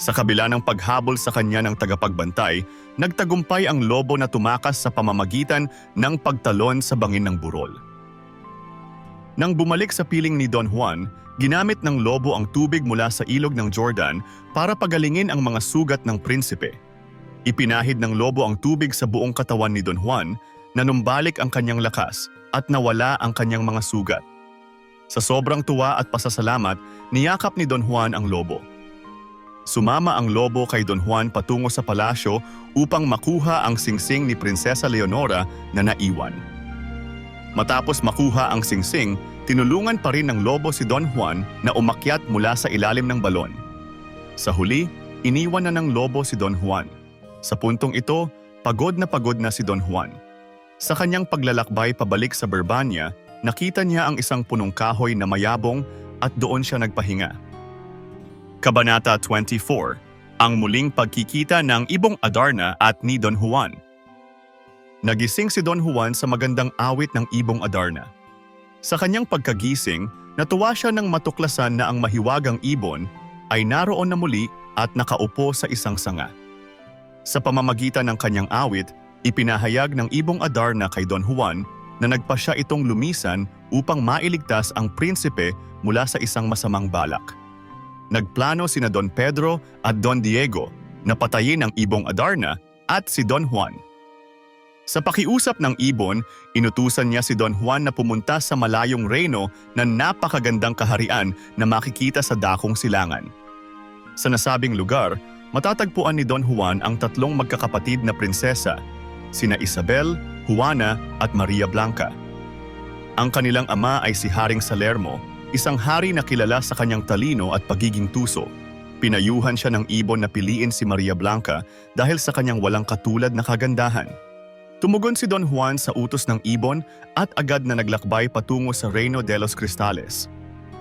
Sa kabila ng paghabol sa kanya ng tagapagbantay, nagtagumpay ang lobo na tumakas sa pamamagitan ng pagtalon sa bangin ng burol. Nang bumalik sa piling ni Don Juan, ginamit ng lobo ang tubig mula sa ilog ng Jordan para pagalingin ang mga sugat ng prinsipe. Ipinahid ng lobo ang tubig sa buong katawan ni Don Juan, nanumbalik ang kanyang lakas at nawala ang kanyang mga sugat. Sa sobrang tuwa at pasasalamat, niyakap ni Don Juan ang lobo. Sumama ang lobo kay Don Juan patungo sa palasyo upang makuha ang singsing ni Prinsesa Leonora na naiwan. Matapos makuha ang singsing, tinulungan pa rin ng lobo si Don Juan na umakyat mula sa ilalim ng balon. Sa huli, iniwan na ng lobo si Don Juan. Sa puntong ito, pagod na si Don Juan. Sa kanyang paglalakbay pabalik sa Berbania, nakita niya ang isang punong kahoy na mayabong at doon siya nagpahinga. Kabanata 24, Ang Muling Pagkikita ng Ibong Adarna at ni Don Juan. Nagising si Don Juan sa magandang awit ng Ibong Adarna. Sa kanyang pagkagising, natuwa siya nang matuklasan na ang mahiwagang ibon ay naroon na muli at nakaupo sa isang sanga. Sa pamamagitan ng kanyang awit, ipinahayag ng Ibong Adarna kay Don Juan na nagpasya itong lumisan upang mailigtas ang prinsipe mula sa isang masamang balak. Nagplano sina Don Pedro at Don Diego na patayin ang Ibong Adarna at si Don Juan. Sa pakiusap ng ibon, inutusan niya si Don Juan na pumunta sa malayong reyno na napakagandang kaharian na makikita sa dakong silangan. Sa nasabing lugar, matatagpuan ni Don Juan ang 3 magkakapatid na prinsesa, sina Isabel, Juana at Maria Blanca. Ang kanilang ama ay si Haring Salermo, isang hari na kilala sa kanyang talino at pagiging tuso. Pinayuhan siya ng ibon na piliin si Maria Blanca dahil sa kanyang walang katulad na kagandahan. Tumugon si Don Juan sa utos ng ibon at agad na naglakbay patungo sa Reino de los Cristales.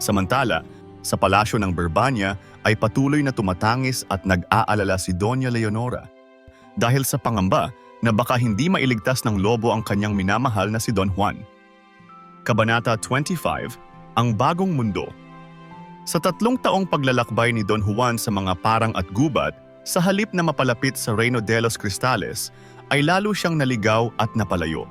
Samantala, sa palasyo ng Berbania ay patuloy na tumatangis at nag-aalala si Doña Leonora dahil sa pangamba na baka hindi mailigtas ng lobo ang kanyang minamahal na si Don Juan. Kabanata 25, Ang Bagong Mundo. Sa 3 taong paglalakbay ni Don Juan sa mga parang at gubat, sa halip na mapalapit sa Reino de los Cristales, ay lalo siyang naligaw at napalayo.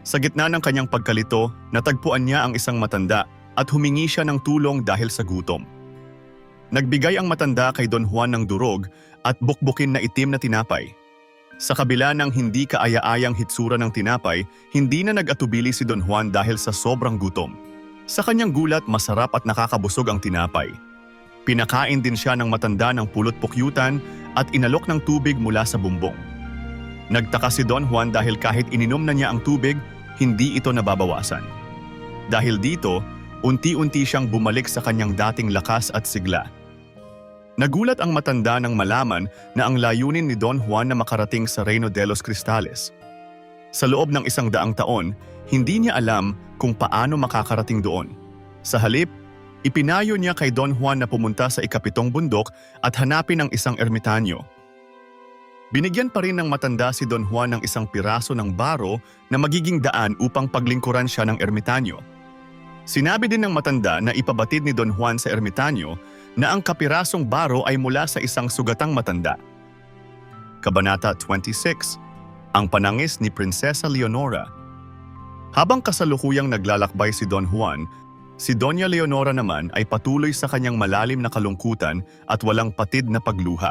Sa gitna ng kanyang pagkalito, natagpuan niya ang isang matanda at humingi siya ng tulong dahil sa gutom. Nagbigay ang matanda kay Don Juan ng durog at bukbukin na itim na tinapay. Sa kabila ng hindi kaaya-ayang hitsura ng tinapay, hindi na nag-atubili si Don Juan dahil sa sobrang gutom. Sa kanyang gulat, masarap at nakakabusog ang tinapay. Pinakain din siya ng matanda ng pulot-pukyutan at inalok ng tubig mula sa bumbong. Nagtaka si Don Juan dahil kahit ininom na niya ang tubig, hindi ito nababawasan. Dahil dito, unti-unti siyang bumalik sa kanyang dating lakas at sigla. Nagulat ang matanda nang malaman na ang layunin ni Don Juan na makarating sa Reino de los Cristales. Sa loob ng 100 taon, hindi niya alam kung paano makakarating doon. Sa halip, ipinayo niya kay Don Juan na pumunta sa ika-7 bundok at hanapin ang isang ermitanyo. Binigyan pa rin ng matanda si Don Juan ng isang piraso ng baro na magiging daan upang paglingkuran siya ng ermitanyo. Sinabi din ng matanda na ipabatid ni Don Juan sa ermitanyo na ang kapirasong baro ay mula sa isang sugatang matanda. Kabanata 26, Ang Panangis ni Prinsesa Leonora. Habang kasalukuyang naglalakbay si Don Juan, si Doña Leonora naman ay patuloy sa kanyang malalim na kalungkutan at walang patid na pagluha.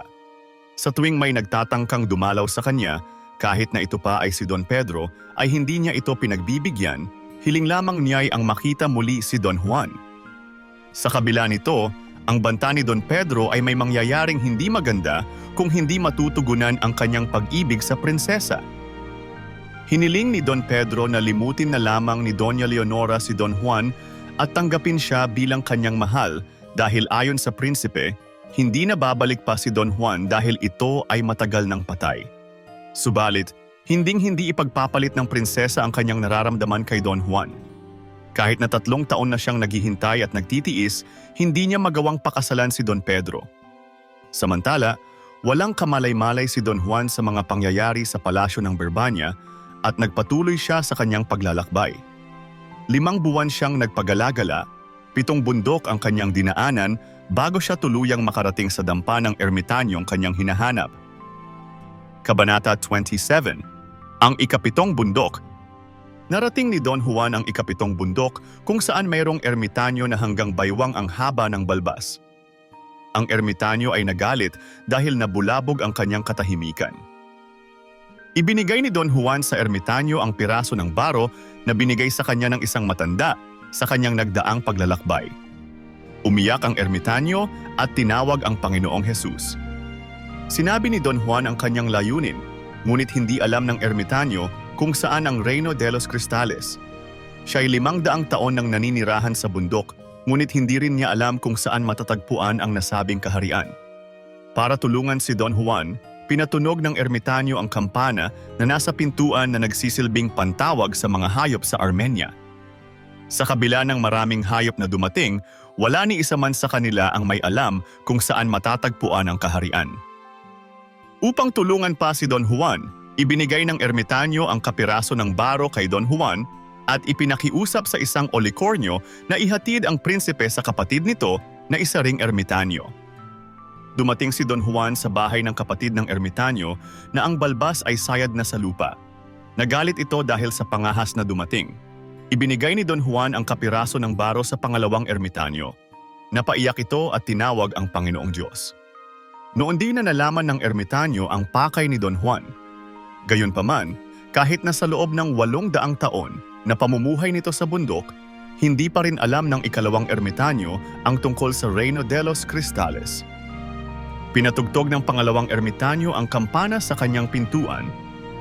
Sa tuwing may nagtatangkang dumalaw sa kanya, Kahit na ito pa ay si Don Pedro, ay hindi niya ito pinagbibigyan, hiling lamang niya ay ang makita muli si Don Juan. Sa kabila nito, ang banta ni Don Pedro ay may mangyayaring hindi maganda kung hindi matutugunan ang kanyang pag-ibig sa prinsesa. Hiniling ni Don Pedro na limutin na lamang ni Doña Leonora si Don Juan at tanggapin siya bilang kanyang mahal dahil ayon sa prinsipe, hindi na babalik pa si Don Juan dahil ito ay matagal ng patay. Subalit, hinding-hindi ipagpapalit ng prinsesa ang kanyang nararamdaman kay Don Juan. Kahit na 3 taon na siyang naghihintay at nagtitiis, hindi niya magawang pakasalan si Don Pedro. Samantala, walang kamalay-malay si Don Juan sa mga pangyayari sa palasyo ng Berbania at nagpatuloy siya sa kanyang paglalakbay. 5 buwan siyang nagpagalagala, 7 bundok ang kanyang dinaanan bago siya tuluyang makarating sa dampa ng ermitanyong kanyang hinahanap. Kabanata 27, ang ikapitong bundok. Narating ni Don Juan ang ikapitong bundok kung saan mayroong ermitanyo na hanggang baywang ang haba ng balbas. Ang ermitanyo ay nagalit dahil nabulabog ang kanyang katahimikan. Ibinigay ni Don Juan sa ermitanyo ang piraso ng baro na binigay sa kanya ng isang matanda sa kanyang nagdaang paglalakbay. Umiyak ang ermitanyo at tinawag ang Panginoong Hesus. Sinabi ni Don Juan ang kanyang layunin, ngunit hindi alam ng ermitanyo kung saan ang Reino de los Cristales. Siya ay 500 taon nang naninirahan sa bundok, ngunit hindi rin niya alam kung saan matatagpuan ang nasabing kaharian. Para tulungan si Don Juan, pinatunog ng ermitanyo ang kampana na nasa pintuan na nagsisilbing pantawag sa mga hayop sa Armenia. Sa kabila ng maraming hayop na dumating, wala ni isa man sa kanila ang may alam kung saan matatagpuan ang kaharian. Upang tulungan pa si Don Juan, ibinigay ng ermitanyo ang kapiraso ng baro kay Don Juan at ipinakiusap sa isang olikornyo na ihatid ang prinsipe sa kapatid nito na isa ring ermitanyo. Dumating si Don Juan sa bahay ng kapatid ng ermitanyo na ang balbas ay sayad na sa lupa. Nagalit ito dahil sa pangahas na dumating. Ibinigay ni Don Juan ang kapiraso ng baro sa pangalawang ermitanyo. Napaiyak ito at tinawag ang Panginoong Diyos. Noon din na nalaman ng ermitanyo ang pakay ni Don Juan. Gayunpaman, kahit na sa loob ng 800 taon na pamumuhay nito sa bundok, hindi pa rin alam ng ikalawang ermitanyo ang tungkol sa Reino de los Cristales. Pinatugtog ng pangalawang ermitanyo ang kampana sa kanyang pintuan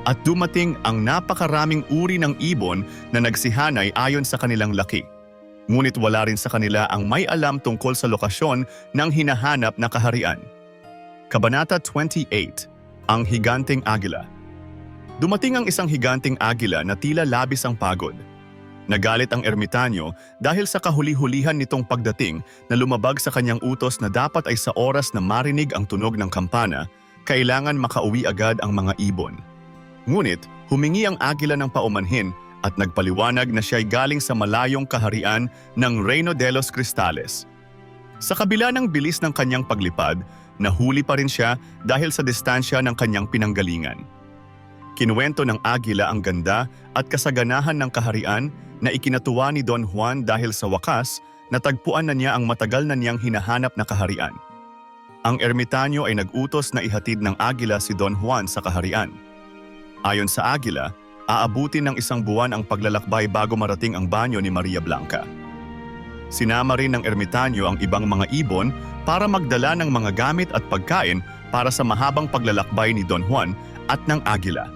at dumating ang napakaraming uri ng ibon na nagsihanay ayon sa kanilang laki. Ngunit wala rin sa kanila ang may alam tungkol sa lokasyon ng hinahanap na kaharian. Kabanata 28, ang higanting agila. Dumating ang isang higanting agila na tila labis ang pagod. Nagalit ang ermitanyo dahil sa kahuli-hulihan nitong pagdating na lumabag sa kanyang utos na dapat ay sa oras na marinig ang tunog ng kampana, kailangan makauwi agad ang mga ibon. Ngunit humingi ang agila ng paumanhin at nagpaliwanag na siya'y galing sa malayong kaharian ng Reino de los Cristales. Sa kabila ng bilis ng kanyang paglipad, nahuli pa rin siya dahil sa distansya ng kanyang pinanggalingan. Kinuwento ng agila ang ganda at kasaganahan ng kaharian na ikinatuwa ni Don Juan dahil sa wakas natagpuan na niya ang matagal na niyang hinahanap na kaharian. Ang ermitanyo ay nag-utos na ihatid ng agila si Don Juan sa kaharian. Ayon sa agila, aabutin ng 1 buwan ang paglalakbay bago marating ang banyo ni Maria Blanca. Sinama rin ng ermitanyo ang ibang mga ibon para magdala ng mga gamit at pagkain para sa mahabang paglalakbay ni Don Juan at ng agila.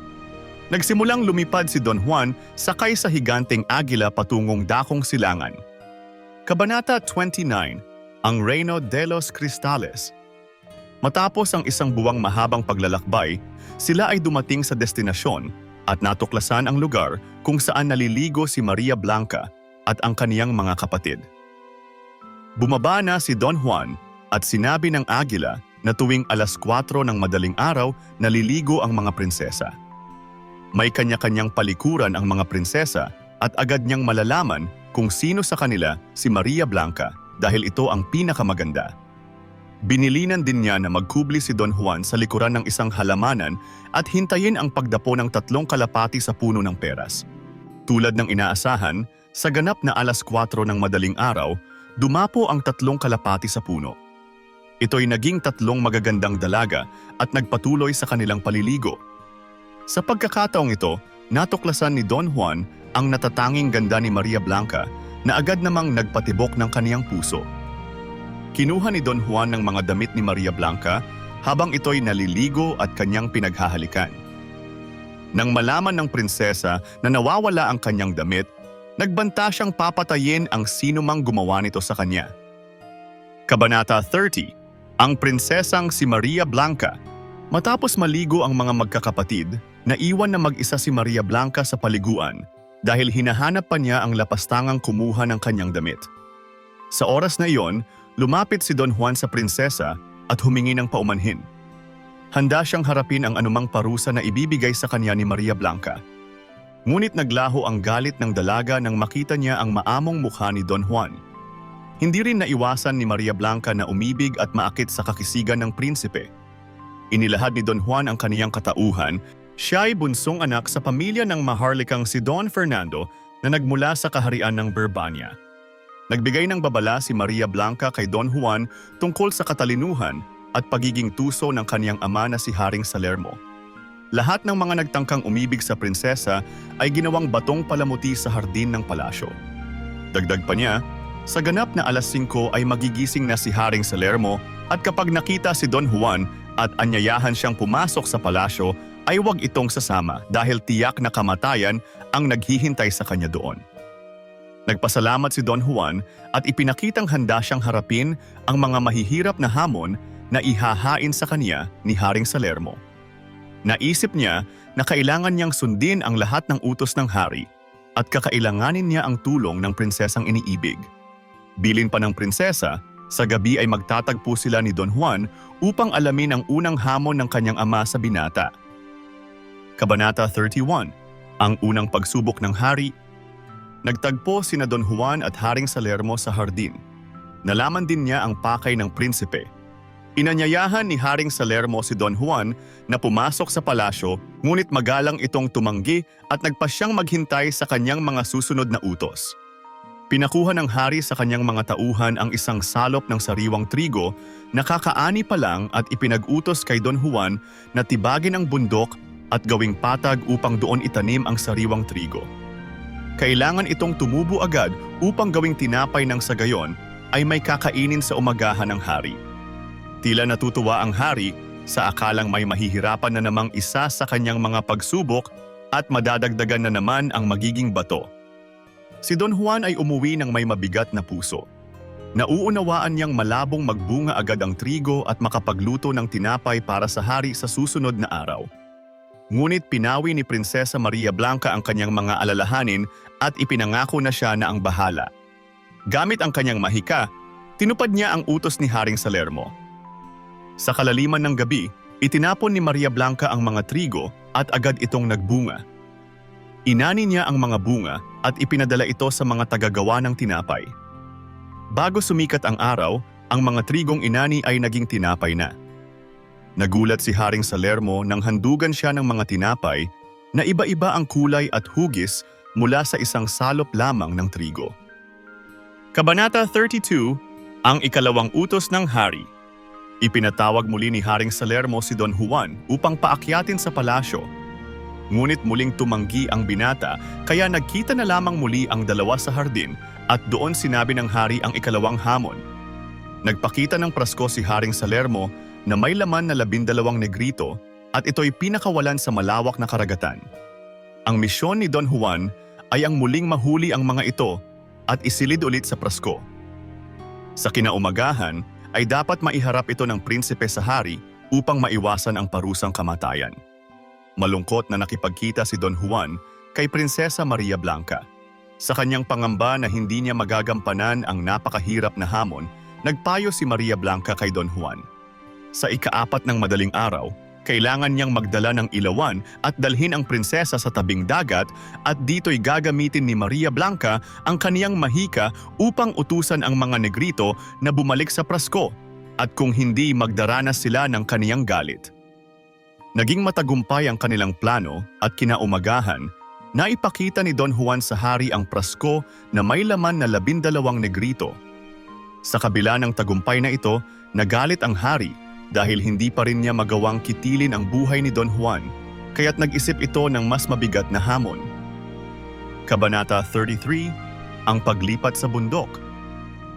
Nagsimulang lumipad si Don Juan sakay sa higanting agila patungong dakong silangan. Kabanata 29, ang Reino de los Cristales. Matapos ang 1 buwang mahabang paglalakbay, sila ay dumating sa destinasyon at natuklasan ang lugar kung saan naliligo si Maria Blanca at ang kaniyang mga kapatid. Bumaba na si Don Juan at sinabi ng agila na tuwing 4:00 ng madaling araw naliligo ang mga prinsesa. May kanya-kanyang palikuran ang mga prinsesa at agad niyang malalaman kung sino sa kanila si Maria Blanca dahil ito ang pinakamaganda. Binilinan din niya na magkubli si Don Juan sa likuran ng isang halamanan at hintayin ang pagdapo ng 3 kalapati sa puno ng peras. Tulad ng inaasahan, sa ganap na 4:00 ng madaling araw, dumapo ang 3 kalapati sa puno. Ito'y naging 3 magagandang dalaga at nagpatuloy sa kanilang paliligo. Sa pagkakataong ito, natuklasan ni Don Juan ang natatanging ganda ni Maria Blanca na agad namang nagpatibok ng kaniyang puso. Kinuha ni Don Juan ng mga damit ni Maria Blanca habang ito'y naliligo at kanyang pinaghahalikan. Nang malaman ng prinsesa na nawawala ang kanyang damit, nagbanta siyang papatayin ang sinumang gumawa nito sa kanya. Kabanata 30. Ang prinsesang si Maria Blanca. Matapos maligo ang mga magkakapatid, naiwan na mag-isa si Maria Blanca sa paliguan dahil hinahanap pa niya ang lapastangang kumuha ng kanyang damit. Sa oras na iyon, lumapit si Don Juan sa prinsesa at humingi ng paumanhin. Handa siyang harapin ang anumang parusa na ibibigay sa kanya ni Maria Blanca. Ngunit naglaho ang galit ng dalaga nang makita niya ang maamong mukha ni Don Juan. Hindi rin naiwasan ni Maria Blanca na umibig at maakit sa kakisigan ng prinsipe. Inilahad ni Don Juan ang kaniyang katauhan. Siya ay bunsong anak sa pamilya ng maharlikang si Don Fernando na nagmula sa kaharian ng Birbania. Nagbigay ng babala si Maria Blanca kay Don Juan tungkol sa katalinuhan at pagiging tuso ng kaniyang ama na si Haring Salermo. Lahat ng mga nagtangkang umibig sa prinsesa ay ginawang batong palamuti sa hardin ng palasyo. Dagdag pa niya, sa ganap na alas 5 ay magigising na si Haring Salermo at kapag nakita si Don Juan at anyayahan siyang pumasok sa palasyo ay huwag itong sasama dahil tiyak na kamatayan ang naghihintay sa kanya doon. Nagpasalamat si Don Juan at ipinakitang handa siyang harapin ang mga mahihirap na hamon na ihahain sa kanya ni Haring Salermo. Naisip niya na kailangan niyang sundin ang lahat ng utos ng hari at kakailanganin niya ang tulong ng prinsesang iniibig. Bilin pa ng prinsesa, sa gabi ay magtatagpo sila ni Don Juan upang alamin ang unang hamon ng kanyang ama sa binata. Kabanata 31. Ang unang pagsubok ng hari. Nagtagpo sina Don Juan at Haring Salermo sa hardin. Nalaman din niya ang pakay ng prinsipe. Inanyayahan ni Haring Salermo si Don Juan na pumasok sa palasyo, ngunit magalang itong tumanggi at nagpasyang maghintay sa kanyang mga susunod na utos. Pinakuha ng hari sa kanyang mga tauhan ang isang salop ng sariwang trigo na kakaani pa lang at ipinag-utos kay Don Juan na tibagin ang bundok at gawing patag upang doon itanim ang sariwang trigo. Kailangan itong tumubo agad upang gawing tinapay ng sa gayon ay may kakainin sa umagahan ng hari. Tila natutuwa ang hari sa akalang may mahihirapan na namang isa sa kanyang mga pagsubok at madadagdagan na naman ang magiging bato. Si Don Juan ay umuwi ng may mabigat na puso. Nauunawaan niyang malabong magbunga agad ang trigo at makapagluto ng tinapay para sa hari sa susunod na araw. Ngunit pinawi ni Prinsesa Maria Blanca ang kanyang mga alalahanin at ipinangako na siya na ang bahala. Gamit ang kanyang mahika, tinupad niya ang utos ni Haring Salermo. Sa kalaliman ng gabi, itinapon ni Maria Blanca ang mga trigo at agad itong nagbunga. Inani niya ang mga bunga at ipinadala ito sa mga tagagawa ng tinapay. Bago sumikat ang araw, ang mga trigong inani ay naging tinapay na. Nagulat si Haring Salermo nang handugan siya ng mga tinapay na iba-iba ang kulay at hugis mula sa isang salop lamang ng trigo. Kabanata 32. Ang ikalawang utos ng hari. Ipinatawag muli ni Haring Salermo si Don Juan upang paakyatin sa palasyo. Ngunit muling tumanggi ang binata kaya nagkita na lamang muli ang dalawa sa hardin at doon sinabi ng hari ang ikalawang hamon. Nagpakita ng prasko si Haring Salermo na may laman na 12 negrito at ito'y pinakawalan sa malawak na karagatan. Ang misyon ni Don Juan ay ang muling mahuli ang mga ito at isilid ulit sa prasko. Sa kinaumagahan ay dapat maiharap ito ng prinsipe sa hari upang maiwasan ang parusang kamatayan. Malungkot na nakipagkita si Don Juan kay Prinsesa Maria Blanca. Sa kanyang pangamba na hindi niya magagampanan ang napakahirap na hamon, nagpayo si Maria Blanca kay Don Juan. Sa ika-4 ng madaling araw, kailangan niyang magdala ng ilawan at dalhin ang prinsesa sa tabing dagat at dito'y gagamitin ni Maria Blanca ang kaniyang mahika upang utusan ang mga negrito na bumalik sa prasko at kung hindi magdaranas sila ng kaniyang galit. Naging matagumpay ang kanilang plano at kinaumagahan, naipakita ni Don Juan sa hari ang prasko na may laman na 12 negrito. Sa kabila ng tagumpay na ito, nagalit ang hari dahil hindi pa rin niya magawang kitilin ang buhay ni Don Juan. kaya't nag-isip ito ng mas mabigat na hamon. Kabanata 33, ang paglipat sa bundok.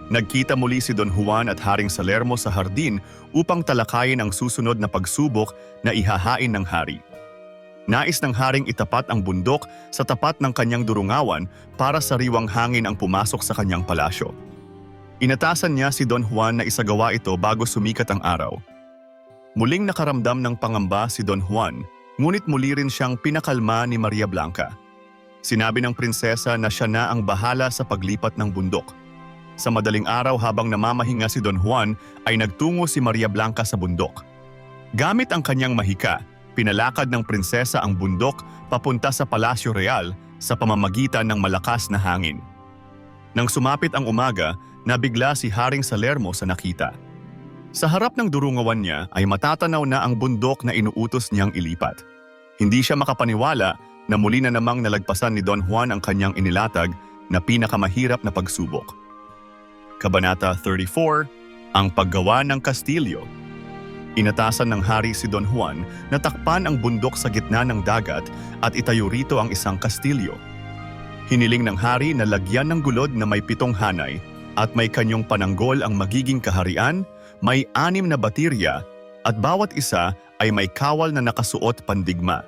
Nagkita muli si Don Juan at Haring Salermo sa hardin upang talakayin ang susunod na pagsubok na ihahain ng hari. Nais ng haring itapat ang bundok sa tapat ng kanyang durungawan para sariwang hangin ang pumasok sa kanyang palasyo. Inatasan niya si Don Juan na isagawa ito bago sumikat ang araw. Muling nakaramdam ng pangamba si Don Juan, ngunit muli rin siyang pinakalma ni Maria Blanca. Sinabi ng prinsesa na siya na ang bahala sa paglipat ng bundok. Sa madaling araw habang namamahinga si Don Juan ay nagtungo si Maria Blanca sa bundok. Gamit ang kanyang mahika, pinalakad ng prinsesa ang bundok papunta sa Palasyo Real sa pamamagitan ng malakas na hangin. Nang sumapit ang umaga, nabigla si Haring Salermo sa nakita. Sa harap ng durungawan niya ay matatanaw na ang bundok na inuutos niyang ilipat. Hindi siya makapaniwala na muli na namang nalagpasan ni Don Juan ang kanyang inilatag na pinakamahirap na pagsubok. Kabanata 34, ang paggawa ng kastilyo. Inatasan ng hari si Don Juan na takpan ang bundok sa gitna ng dagat at itayo rito ang isang kastilyo. Hiniling ng hari na lagyan ng gulod na may 7 hanay at may kanyang pananggol ang magiging kaharian, may 6 na baterya at bawat isa ay may kawal na nakasuot pandigma.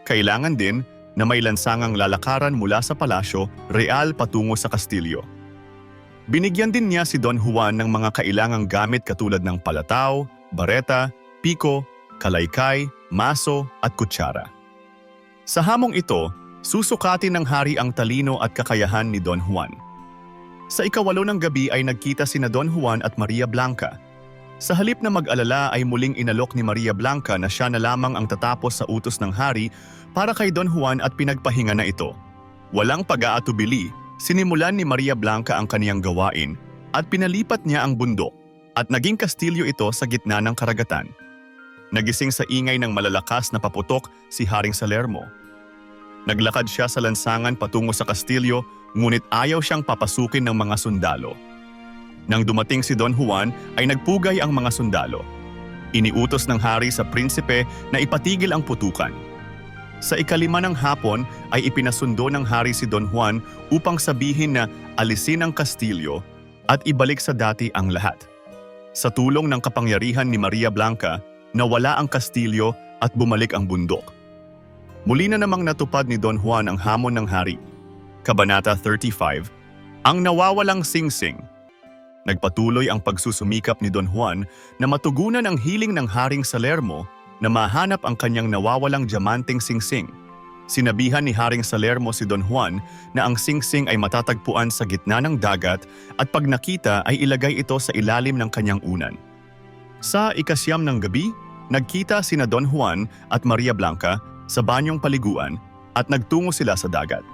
Kailangan din na may lansangang lalakaran mula sa palasyo real patungo sa kastilyo. Binigyan din niya si Don Juan ng mga kailangang gamit katulad ng palataw, bareta, piko, kalaykay, maso at kutsara. Sa hamong ito, susukatin ng hari ang talino at kakayahan ni Don Juan. Sa ika-8 ng gabi ay nagkita sina Don Juan at Maria Blanca. Sa halip na mag-alala ay muling inalok ni Maria Blanca na siya na lamang ang tatapos sa utos ng hari para kay Don Juan at pinagpahinga na ito. Walang pag-aatubili, sinimulan ni Maria Blanca ang kaniyang gawain at pinalipat niya ang bundok at naging kastilyo ito sa gitna ng karagatan. Nagising sa ingay ng malalakas na paputok si Haring Salermo. Naglakad siya sa lansangan patungo sa kastilyo, ngunit ayaw siyang papasukin ng mga sundalo. Nang dumating si Don Juan ay nagpugay ang mga sundalo. Iniutos ng hari sa prinsipe na ipatigil ang putukan. Sa ika-5 ng hapon ay ipinasundo ng hari si Don Juan upang sabihin na alisin ang kastilyo at ibalik sa dati ang lahat. Sa tulong ng kapangyarihan ni Maria Blanca, nawala ang kastilyo at bumalik ang bundok. Muli na namang natupad ni Don Juan ang hamon ng hari. Kabanata 35, ang nawawalang singsing. Nagpatuloy ang pagsusumikap ni Don Juan na matugunan ang hiling ng Haring Salermo na mahanap ang kanyang nawawalang diamanteng singsing. Sinabihan ni Haring Salermo si Don Juan na ang singsing ay matatagpuan sa gitna ng dagat at pag nakita ay ilagay ito sa ilalim ng kanyang unan. Sa ika-9 ng gabi, nagkita sina Don Juan at Maria Blanca sa banyong paliguan at nagtungo sila sa dagat.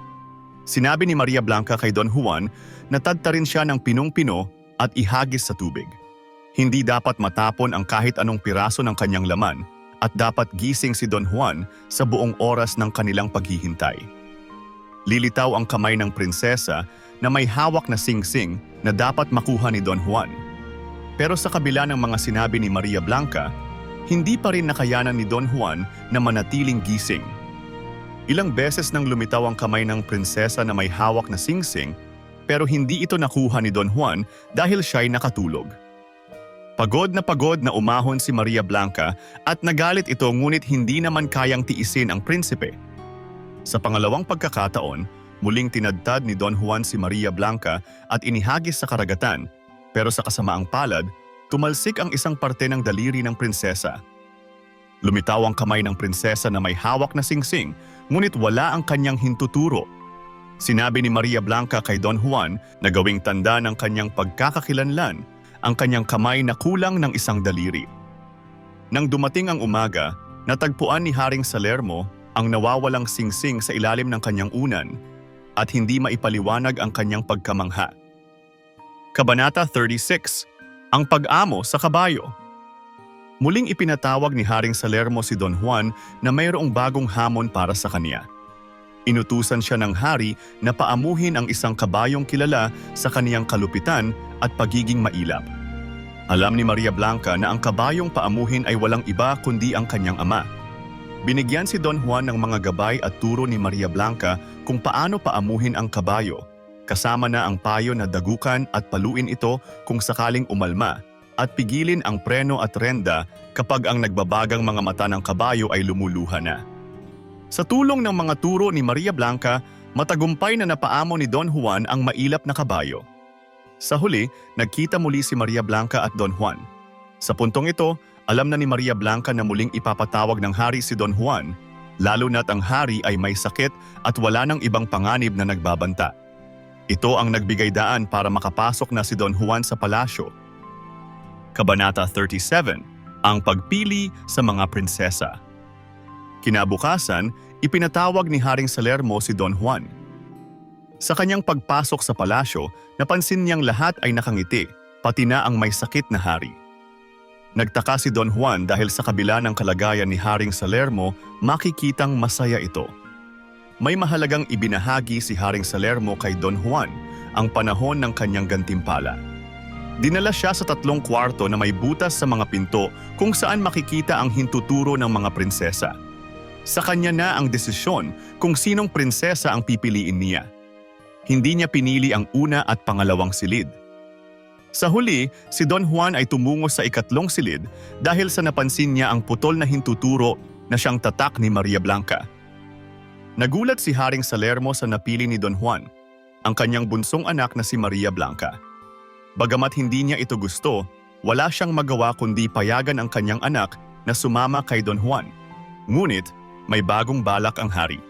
Sinabi ni Maria Blanca kay Don Juan na tadtarin siya ng pinong-pino at ihagis sa tubig. Hindi dapat matapon ang kahit anong piraso ng kanyang laman at dapat gising si Don Juan sa buong oras ng kanilang paghihintay. Lilitaw ang kamay ng prinsesa na may hawak na singsing na dapat makuha ni Don Juan. Pero sa kabila ng mga sinabi ni Maria Blanca, hindi pa rin nakayanan ni Don Juan na manatiling gising. Ilang beses nang lumitaw ang kamay ng prinsesa na may hawak na singsing, pero hindi ito nakuha ni Don Juan dahil siya'y nakatulog. Pagod na umahon si Maria Blanca at nagalit ito ngunit hindi naman kayang tiisin ang prinsipe. Sa pangalawang pagkakataon, muling tinadtad ni Don Juan si Maria Blanca at inihagis sa karagatan, pero sa kasamaang palad, tumalsik ang isang parte ng daliri ng prinsesa. Lumitaw ang kamay ng prinsesa na may hawak na singsing, ngunit wala ang kanyang hintuturo. Sinabi ni Maria Blanca kay Don Juan na gawing tanda ng kanyang pagkakakilanlan ang kanyang kamay na kulang ng isang daliri. Nang dumating ang umaga, natagpuan ni Haring Salermo ang nawawalang singsing sa ilalim ng kanyang unan at hindi maipaliwanag ang kanyang pagkamangha. Kabanata 36, ang pag-amo sa kabayo. Muling ipinatawag ni Haring Salermo si Don Juan na mayroong bagong hamon para sa kanya. Inutusan siya ng hari na paamuhin ang isang kabayong kilala sa kaniyang kalupitan at pagiging mailap. Alam ni Maria Blanca na ang kabayong paamuhin ay walang iba kundi ang kanyang ama. Binigyan si Don Juan ng mga gabay at turo ni Maria Blanca kung paano paamuhin ang kabayo, kasama na ang payo na dagukan at paluin ito kung sakaling umalma, at pigilin ang preno at renda kapag ang nagbabagang mga mata ng kabayo ay lumuluha na. Sa tulong ng mga turo ni Maria Blanca, matagumpay na napaamo ni Don Juan ang mailap na kabayo. Sa huli, nagkita muli si Maria Blanca at Don Juan. Sa puntong ito, alam na ni Maria Blanca na muling ipapatawag ng hari si Don Juan, lalo na't ang hari ay may sakit at wala ng ibang panganib na nagbabanta. Ito ang nagbigay daan para makapasok na si Don Juan sa palasyo. Kabanata 37, ang pagpili sa mga prinsesa. Kinabukasan, ipinatawag ni Haring Salermo si Don Juan. Sa kanyang pagpasok sa palasyo, napansin niyang lahat ay nakangiti, pati na ang may sakit na hari. Nagtaka si Don Juan dahil sa kabila ng kalagayan ni Haring Salermo, makikitang masaya ito. May mahalagang ibinahagi si Haring Salermo kay Don Juan, ang panahon ng kanyang gantimpala. Dinala siya sa 3 kwarto na may butas sa mga pinto kung saan makikita ang hintuturo ng mga prinsesa. Sa kanya na ang desisyon kung sinong prinsesa ang pipiliin niya. Hindi niya pinili ang una at pangalawang silid. Sa huli, si Don Juan ay tumungo sa 2 silid dahil sa napansin niya ang putol na hintuturo na siyang tatak ni Maria Blanca. Nagulat si Haring Salermo sa napili ni Don Juan, ang kanyang bunsong anak na si Maria Blanca. Bagamat hindi niya ito gusto, wala siyang magawa kundi payagan ang kanyang anak na sumama kay Don Juan. Ngunit, may bagong balak ang hari.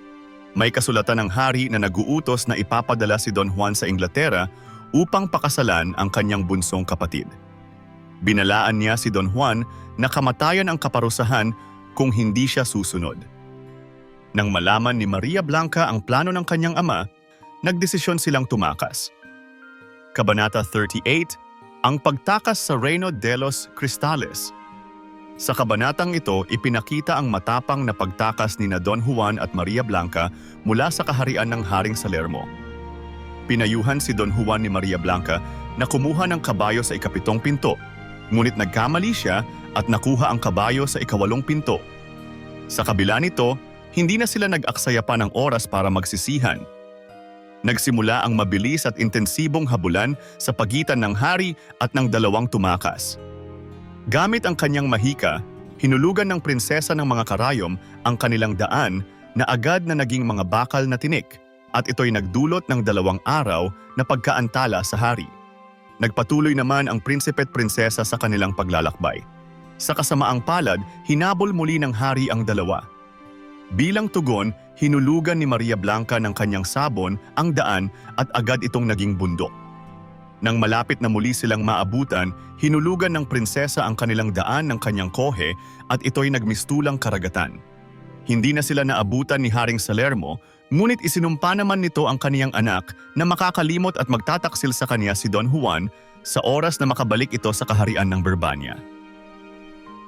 May kasulatan ng hari na naguutos na ipapadala si Don Juan sa Inglaterra upang pakasalan ang kanyang bunsong kapatid. Binalaan niya si Don Juan na kamatayan ang kaparusahan kung hindi siya susunod. Nang malaman ni Maria Blanca ang plano ng kanyang ama, nagdesisyon silang tumakas. Kabanata 38, ang pagtakas sa Reino de los Cristales. Sa kabanatang ito, ipinakita ang matapang na pagtakas ni Don Juan at Maria Blanca mula sa kaharian ng Haring Salermo. Pinayuhan si Don Juan ni Maria Blanca na kumuha ng kabayo sa 7 pinto, ngunit nagkamali siya at nakuha ang kabayo sa 8 pinto. Sa kabila nito, hindi na sila nag-aksaya pa ng oras para magsisihan. Nagsimula ang mabilis at intensibong habulan sa pagitan ng hari at ng 2 tumakas. Gamit ang kanyang mahika, hinulugan ng prinsesa ng mga karayom ang kanilang daan na agad na naging mga bakal na tinik, at ito'y nagdulot ng 2 araw na pagkaantala sa hari. Nagpatuloy naman ang prinsipe at prinsesa sa kanilang paglalakbay. Sa kasamaang palad, hinabol muli ng hari ang 2. Bilang tugon, hinulugan ni Maria Blanca ng kanyang sabon ang daan at agad itong naging bundok. Nang malapit na muli silang maabutan, hinulugan ng prinsesa ang kanilang daan ng kanyang kohe at ito'y nagmistulang karagatan. Hindi na sila naabutan ni Haring Salermo, ngunit isinumpa naman nito ang kaniyang anak na makakalimot at magtataksil sa kanya si Don Juan sa oras na makabalik ito sa kaharian ng Berbania.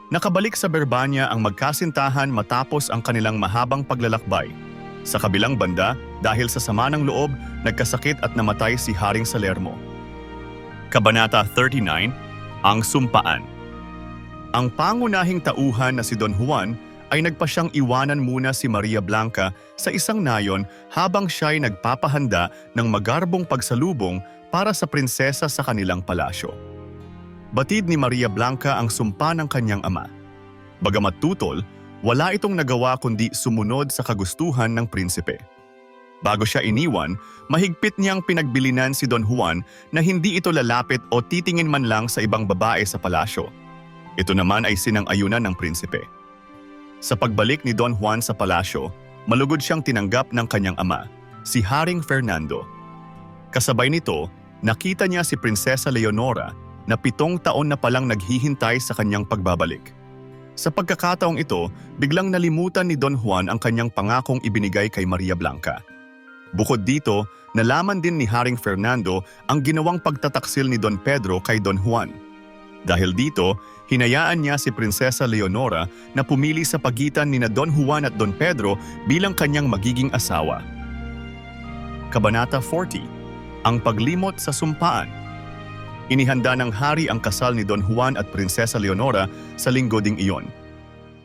Nakabalik sa Berbania ang magkasintahan matapos ang kanilang mahabang paglalakbay. Sa kabilang banda, dahil sa sama ng loob, nagkasakit at namatay si Haring Salermo. Kabanata 39, ang sumpaan. Ang pangunahing tauhan na si Don Juan ay nagpasyang iwanan muna si Maria Blanca sa isang nayon habang siya'y nagpapahanda ng magarbong pagsalubong para sa prinsesa sa kanilang palasyo. Batid ni Maria Blanca ang sumpa ng kanyang ama. Bagamat tutol, wala itong nagawa kundi sumunod sa kagustuhan ng prinsipe. Bago siya iniwan, mahigpit niyang pinagbilinan si Don Juan na hindi ito lalapit o titingin man lang sa ibang babae sa palasyo. Ito naman ay sinang-ayunan ng prinsipe. Sa pagbalik ni Don Juan sa palasyo, malugod siyang tinanggap ng kanyang ama, si Haring Fernando. Kasabay nito, nakita niya si Prinsesa Leonora na 7 taon na palang naghihintay sa kanyang pagbabalik. Sa pagkakataong ito, biglang nalimutan ni Don Juan ang kanyang pangakong ibinigay kay Maria Blanca. Bukod dito, nalaman din ni Haring Fernando ang ginawang pagtataksil ni Don Pedro kay Don Juan. Dahil dito, hinayaan niya si Prinsesa Leonora na pumili sa pagitan ni Don Juan at Don Pedro bilang kanyang magiging asawa. Kabanata 40, ang paglimot sa sumpaan. Inihanda ng hari ang kasal ni Don Juan at Prinsesa Leonora sa linggo ding iyon.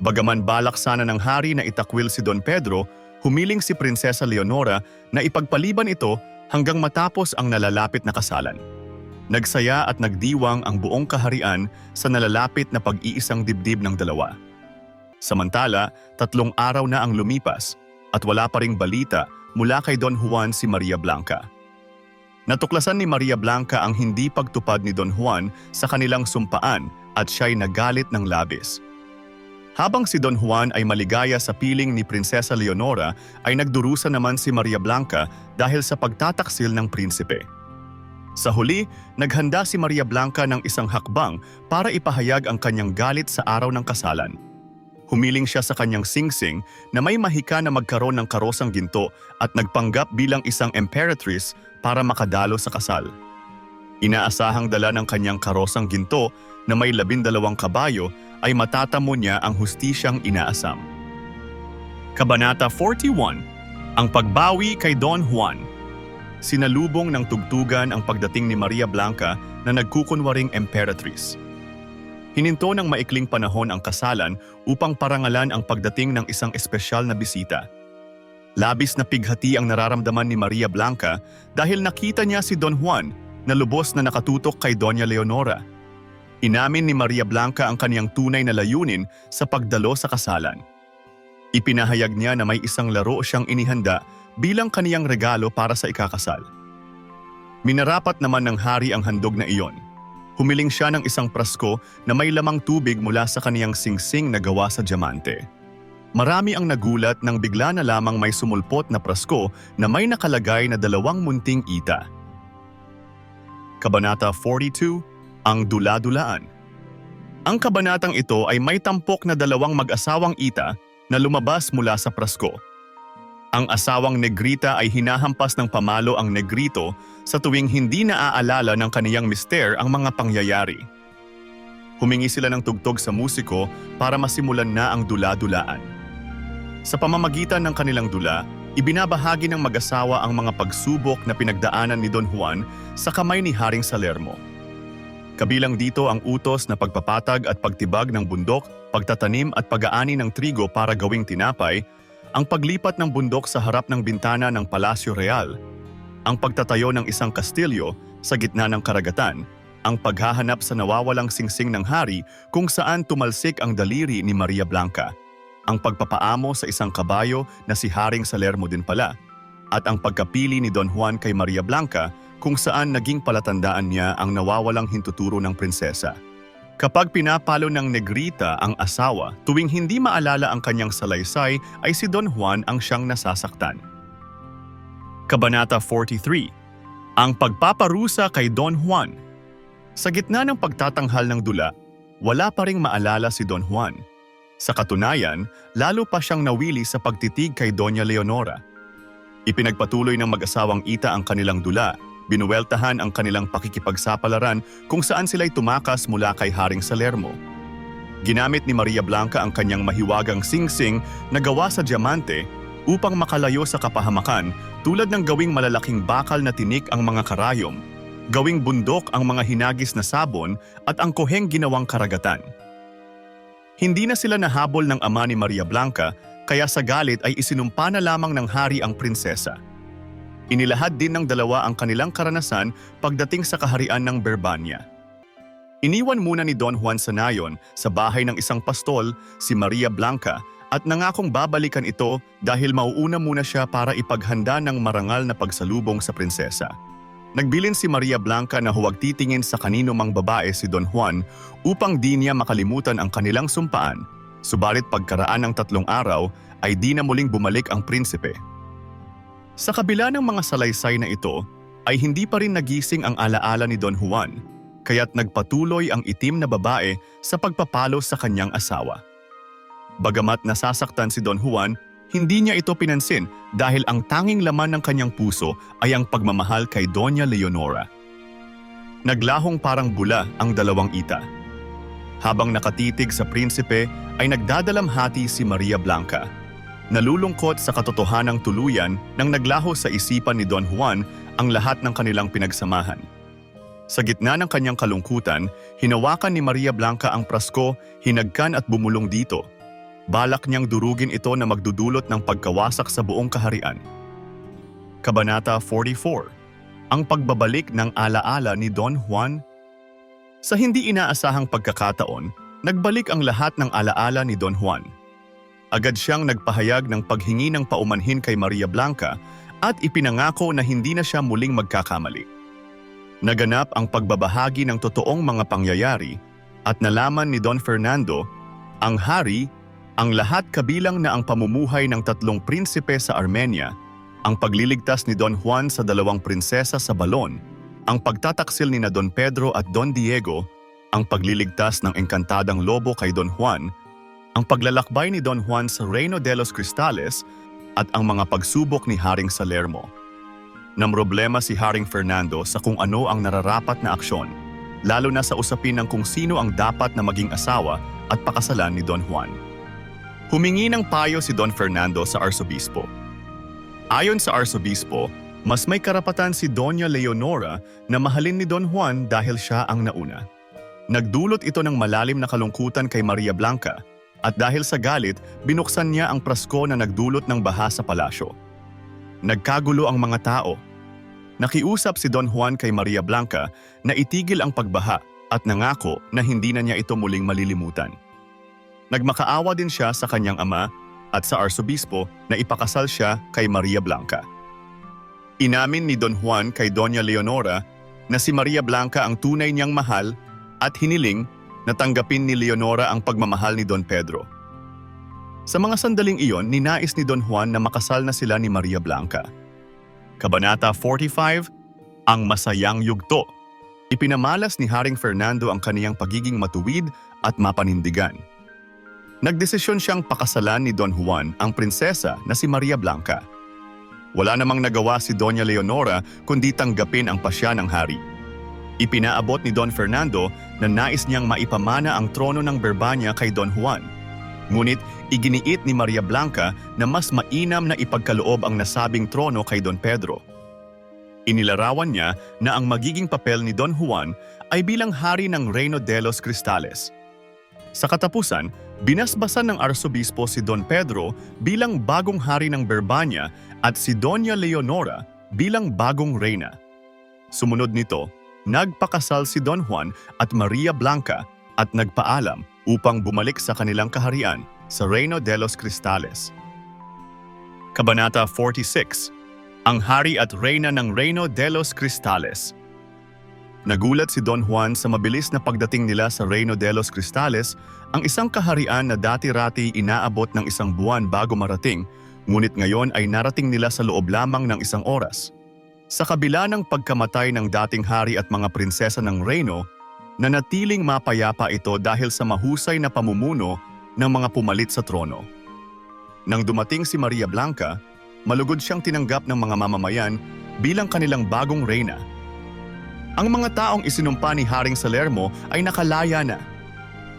Bagaman balak sana ng hari na itakwil si Don Pedro, humiling si Prinsesa Leonora na ipagpaliban ito hanggang matapos ang nalalapit na kasalan. Nagsaya at nagdiwang ang buong kaharian sa nalalapit na pag-iisang dibdib ng dalawa. Samantala, 3 araw na ang lumipas at wala pa ring balita mula kay Don Juan si Maria Blanca. Natuklasan ni Maria Blanca ang hindi pagtupad ni Don Juan sa kanilang sumpaan at siya'y nagalit ng labis. Habang si Don Juan ay maligaya sa piling ni Prinsesa Leonora, ay nagdurusa naman si Maria Blanca dahil sa pagtataksil ng prinsipe. Sa huli, naghanda si Maria Blanca ng isang hakbang para ipahayag ang kanyang galit sa araw ng kasalan. Humiling siya sa kanyang singsing na may mahika na magkaroon ng karosang ginto at nagpanggap bilang isang emperatrice para makadalo sa kasal. Inaasahang dala ng kanyang karosang ginto na may 12 kabayo ay matatamo niya ang hustisyang inaasam. Kabanata 41. Ang pagbawi kay Don Juan. Sinalubong ng tugtugan ang pagdating ni Maria Blanca na nagkukunwaring emperatrice. Hininto ng maikling panahon ang kasalan upang parangalan ang pagdating ng isang espesyal na bisita. Labis na pighati ang nararamdaman ni Maria Blanca dahil nakita niya si Don Juan na lubos na nakatutok kay Doña Leonora. Inamin ni Maria Blanca ang kaniyang tunay na layunin sa pagdalo sa kasalan. Ipinahayag niya na may isang laro siyang inihanda bilang kaniyang regalo para sa ikakasal. Minarapat naman ng hari ang handog na iyon. Humiling siya ng isang prasko na may lamang tubig mula sa kaniyang singsing na gawa sa diamante. Marami ang nagulat nang bigla na lamang may sumulpot na prasko na may nakalagay na 2 munting ita. Kabanata 42. Ang dula-dulaan. Ang kabanatang ito ay may tampok na 2 mag-asawang ita na lumabas mula sa prasko. Ang asawang negrita ay hinahampas ng pamalo ang negrito sa tuwing hindi naaalala ng kaniyang mister ang mga pangyayari. Humingi sila ng tugtog sa musiko para masimulan na ang dula-dulaan. Sa pamamagitan ng kanilang dula, ibinabahagi ng mag-asawa ang mga pagsubok na pinagdaanan ni Don Juan sa kamay ni Haring Salermo. Kabilang dito ang utos na pagpapatag at pagtibag ng bundok, pagtatanim at pag-aani ng trigo para gawing tinapay, ang paglipat ng bundok sa harap ng bintana ng Palasyo Real, ang pagtatayo ng isang kastilyo sa gitna ng karagatan, ang paghahanap sa nawawalang singsing ng hari kung saan tumalsik ang daliri ni Maria Blanca, ang pagpapaamo sa isang kabayo na si Haring Salermo din pala, at ang pagkapili ni Don Juan kay Maria Blanca kung saan naging palatandaan niya ang nawawalang hintuturo ng prinsesa. Kapag pinapalo ng negrita ang asawa, tuwing hindi maalala ang kanyang salaysay ay si Don Juan ang siyang nasasaktan. Kabanata 43. Ang pagpaparusa kay Don Juan. Sa gitna ng pagtatanghal ng dula, wala pa ring maalala si Don Juan. Sa katunayan, lalo pa siyang nawili sa pagtitig kay Doña Leonora. Ipinagpatuloy ng mag-asawang ita ang kanilang dula. Binuweltahan ang kanilang pakikipagsapalaran kung saan sila'y tumakas mula kay Haring Salermo. Ginamit ni Maria Blanca ang kanyang mahiwagang singsing na gawa sa diamante upang makalayo sa kapahamakan tulad ng gawing malalaking bakal na tinik ang mga karayom, gawing bundok ang mga hinagis na sabon at ang koheng ginawang karagatan. Hindi na sila nahabol ng ama ni Maria Blanca kaya sa galit ay isinumpa na lamang ng hari ang prinsesa. Inilahad din ng dalawa ang kanilang karanasan pagdating sa kaharian ng Berbania. Iniwan muna ni Don Juan sa nayon sa bahay ng isang pastol, si Maria Blanca, at nangakong babalikan ito dahil mauuna muna siya para ipaghanda ng marangal na pagsalubong sa prinsesa. Nagbilin si Maria Blanca na huwag titingin sa kanino mang babae si Don Juan upang di niya makalimutan ang kanilang sumpaan, subalit pagkaraan ng 3 araw ay di na muling bumalik ang prinsipe. Sa kabila ng mga salaysay na ito, ay hindi pa rin nagising ang alaala ni Don Juan, kaya't nagpatuloy ang itim na babae sa pagpapalo sa kanyang asawa. Bagamat nasasaktan si Don Juan, hindi niya ito pinansin dahil ang tanging laman ng kanyang puso ay ang pagmamahal kay Doña Leonora. Naglahong parang bula ang 2 ita. Habang nakatitig sa prinsipe ay nagdadalamhati si Maria Blanca. Nalulungkot sa katotohanang tuluyan nang naglaho sa isipan ni Don Juan ang lahat ng kanilang pinagsamahan. Sa gitna ng kanyang kalungkutan, hinawakan ni Maria Blanca ang prasko, hinagkan at bumulong dito. Balak niyang durugin ito na magdudulot ng pagkawasak sa buong kaharian. Kabanata 44. Ang pagbabalik ng alaala ni Don Juan. Sa hindi inaasahang pagkakataon, nagbalik ang lahat ng alaala ni Don Juan. Agad siyang nagpahayag ng paghingi ng paumanhin kay Maria Blanca at ipinangako na hindi na siya muling magkakamali. Naganap ang pagbabahagi ng totoong mga pangyayari at nalaman ni Don Fernando, ang hari, ang lahat kabilang na ang pamumuhay ng 3 prinsipe sa Armenia, ang pagliligtas ni Don Juan sa 2 prinsesa sa Balon, ang pagtataksil ni na Don Pedro at Don Diego, ang pagliligtas ng engkantadang lobo kay Don Juan, ang paglalakbay ni Don Juan sa Reino de los Cristales at ang mga pagsubok ni Haring Salermo. Namroblema si Haring Fernando sa kung ano ang nararapat na aksyon, lalo na sa usapin ng kung sino ang dapat na maging asawa at pakasalan ni Don Juan. Humingi ng payo si Don Fernando sa arsobispo. Ayon sa arsobispo, mas may karapatan si Doña Leonora na mahalin ni Don Juan dahil siya ang nauna. Nagdulot ito ng malalim na kalungkutan kay Maria Blanca at dahil sa galit, binuksan niya ang prasko na nagdulot ng baha sa palasyo. Nagkagulo ang mga tao. Nakiusap si Don Juan kay Maria Blanca na itigil ang pagbaha at nangako na hindi na niya ito muling malilimutan. Nagmakaawa din siya sa kanyang ama at sa arsobispo na ipakasal siya kay Maria Blanca. Inamin ni Don Juan kay Doña Leonora na si Maria Blanca ang tunay niyang mahal at hiniling na tanggapin ni Leonora ang pagmamahal ni Don Pedro. Sa mga sandaling iyon, ninais ni Don Juan na makasal na sila ni Maria Blanca. Kabanata 45. Ang masayang yugto. Ipinamalas ni Haring Fernando ang kaniyang pagiging matuwid at mapanindigan. Nagdesisyon siyang pakasalan ni Don Juan ang prinsesa na si Maria Blanca. Wala namang nagawa si Doña Leonora kundi tanggapin ang pasya ng hari. Ipinaabot ni Don Fernando na nais niyang maipamana ang trono ng Berbania kay Don Juan. Ngunit iginiit ni Maria Blanca na mas mainam na ipagkaloob ang nasabing trono kay Don Pedro. Inilarawan niya na ang magiging papel ni Don Juan ay bilang hari ng Reino de los Cristales. Sa katapusan, binasbasan ng arsobispo si Don Pedro bilang bagong hari ng Berbania at si Doña Leonora bilang bagong reyna. Sumunod nito, nagpakasal si Don Juan at Maria Blanca at nagpaalam upang bumalik sa kanilang kaharian sa Reino de los Cristales. Kabanata 46. Ang hari at reyna ng Reino de los Cristales. Nagulat si Don Juan sa mabilis na pagdating nila sa Reino de los Cristales, ang isang kaharian na dati-rati inaabot ng 1 buwan bago marating, ngunit ngayon ay narating nila sa loob lamang ng 1 oras. Sa kabila ng pagkamatay ng dating hari at mga prinsesa ng Reino, nanatiling mapayapa ito dahil sa mahusay na pamumuno ng mga pumalit sa trono. Nang dumating si Maria Blanca, malugod siyang tinanggap ng mga mamamayan bilang kanilang bagong reyna. Ang mga taong isinumpa ni Haring Salermo ay nakalaya na.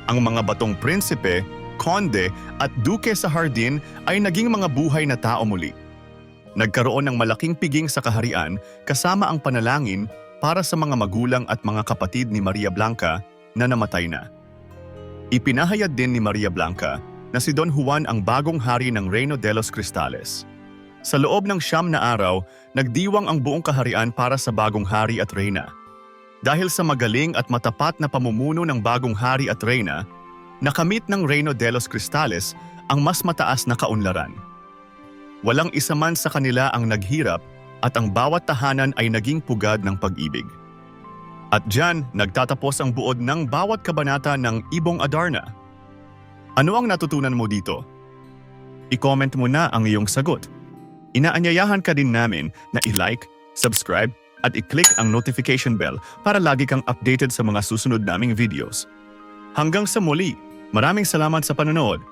Ang mga batong prinsipe, konde at duke sa hardin ay naging mga buhay na tao muli. Nagkaroon ng malaking piging sa kaharian kasama ang panalangin para sa mga magulang at mga kapatid ni Maria Blanca na namatay na. Ipinahayag din ni Maria Blanca na si Don Juan ang bagong hari ng Reino de los Cristales. Sa loob ng 9 na araw, nagdiwang ang buong kaharian para sa bagong hari at reyna. Dahil sa magaling at matapat na pamumuno ng bagong hari at reyna, nakamit ng Reino de los Cristales ang mas mataas na kaunlaran. Walang isa man sa kanila ang naghirap at ang bawat tahanan ay naging pugad ng pag-ibig. At diyan, nagtatapos ang buod ng bawat kabanata ng Ibong Adarna. Ano ang natutunan mo dito? I-comment mo na ang iyong sagot. Inaanyayahan ka din namin na i-like, subscribe, at i-click ang notification bell para lagi kang updated sa mga susunod naming videos. Hanggang sa muli, maraming salamat sa panonood.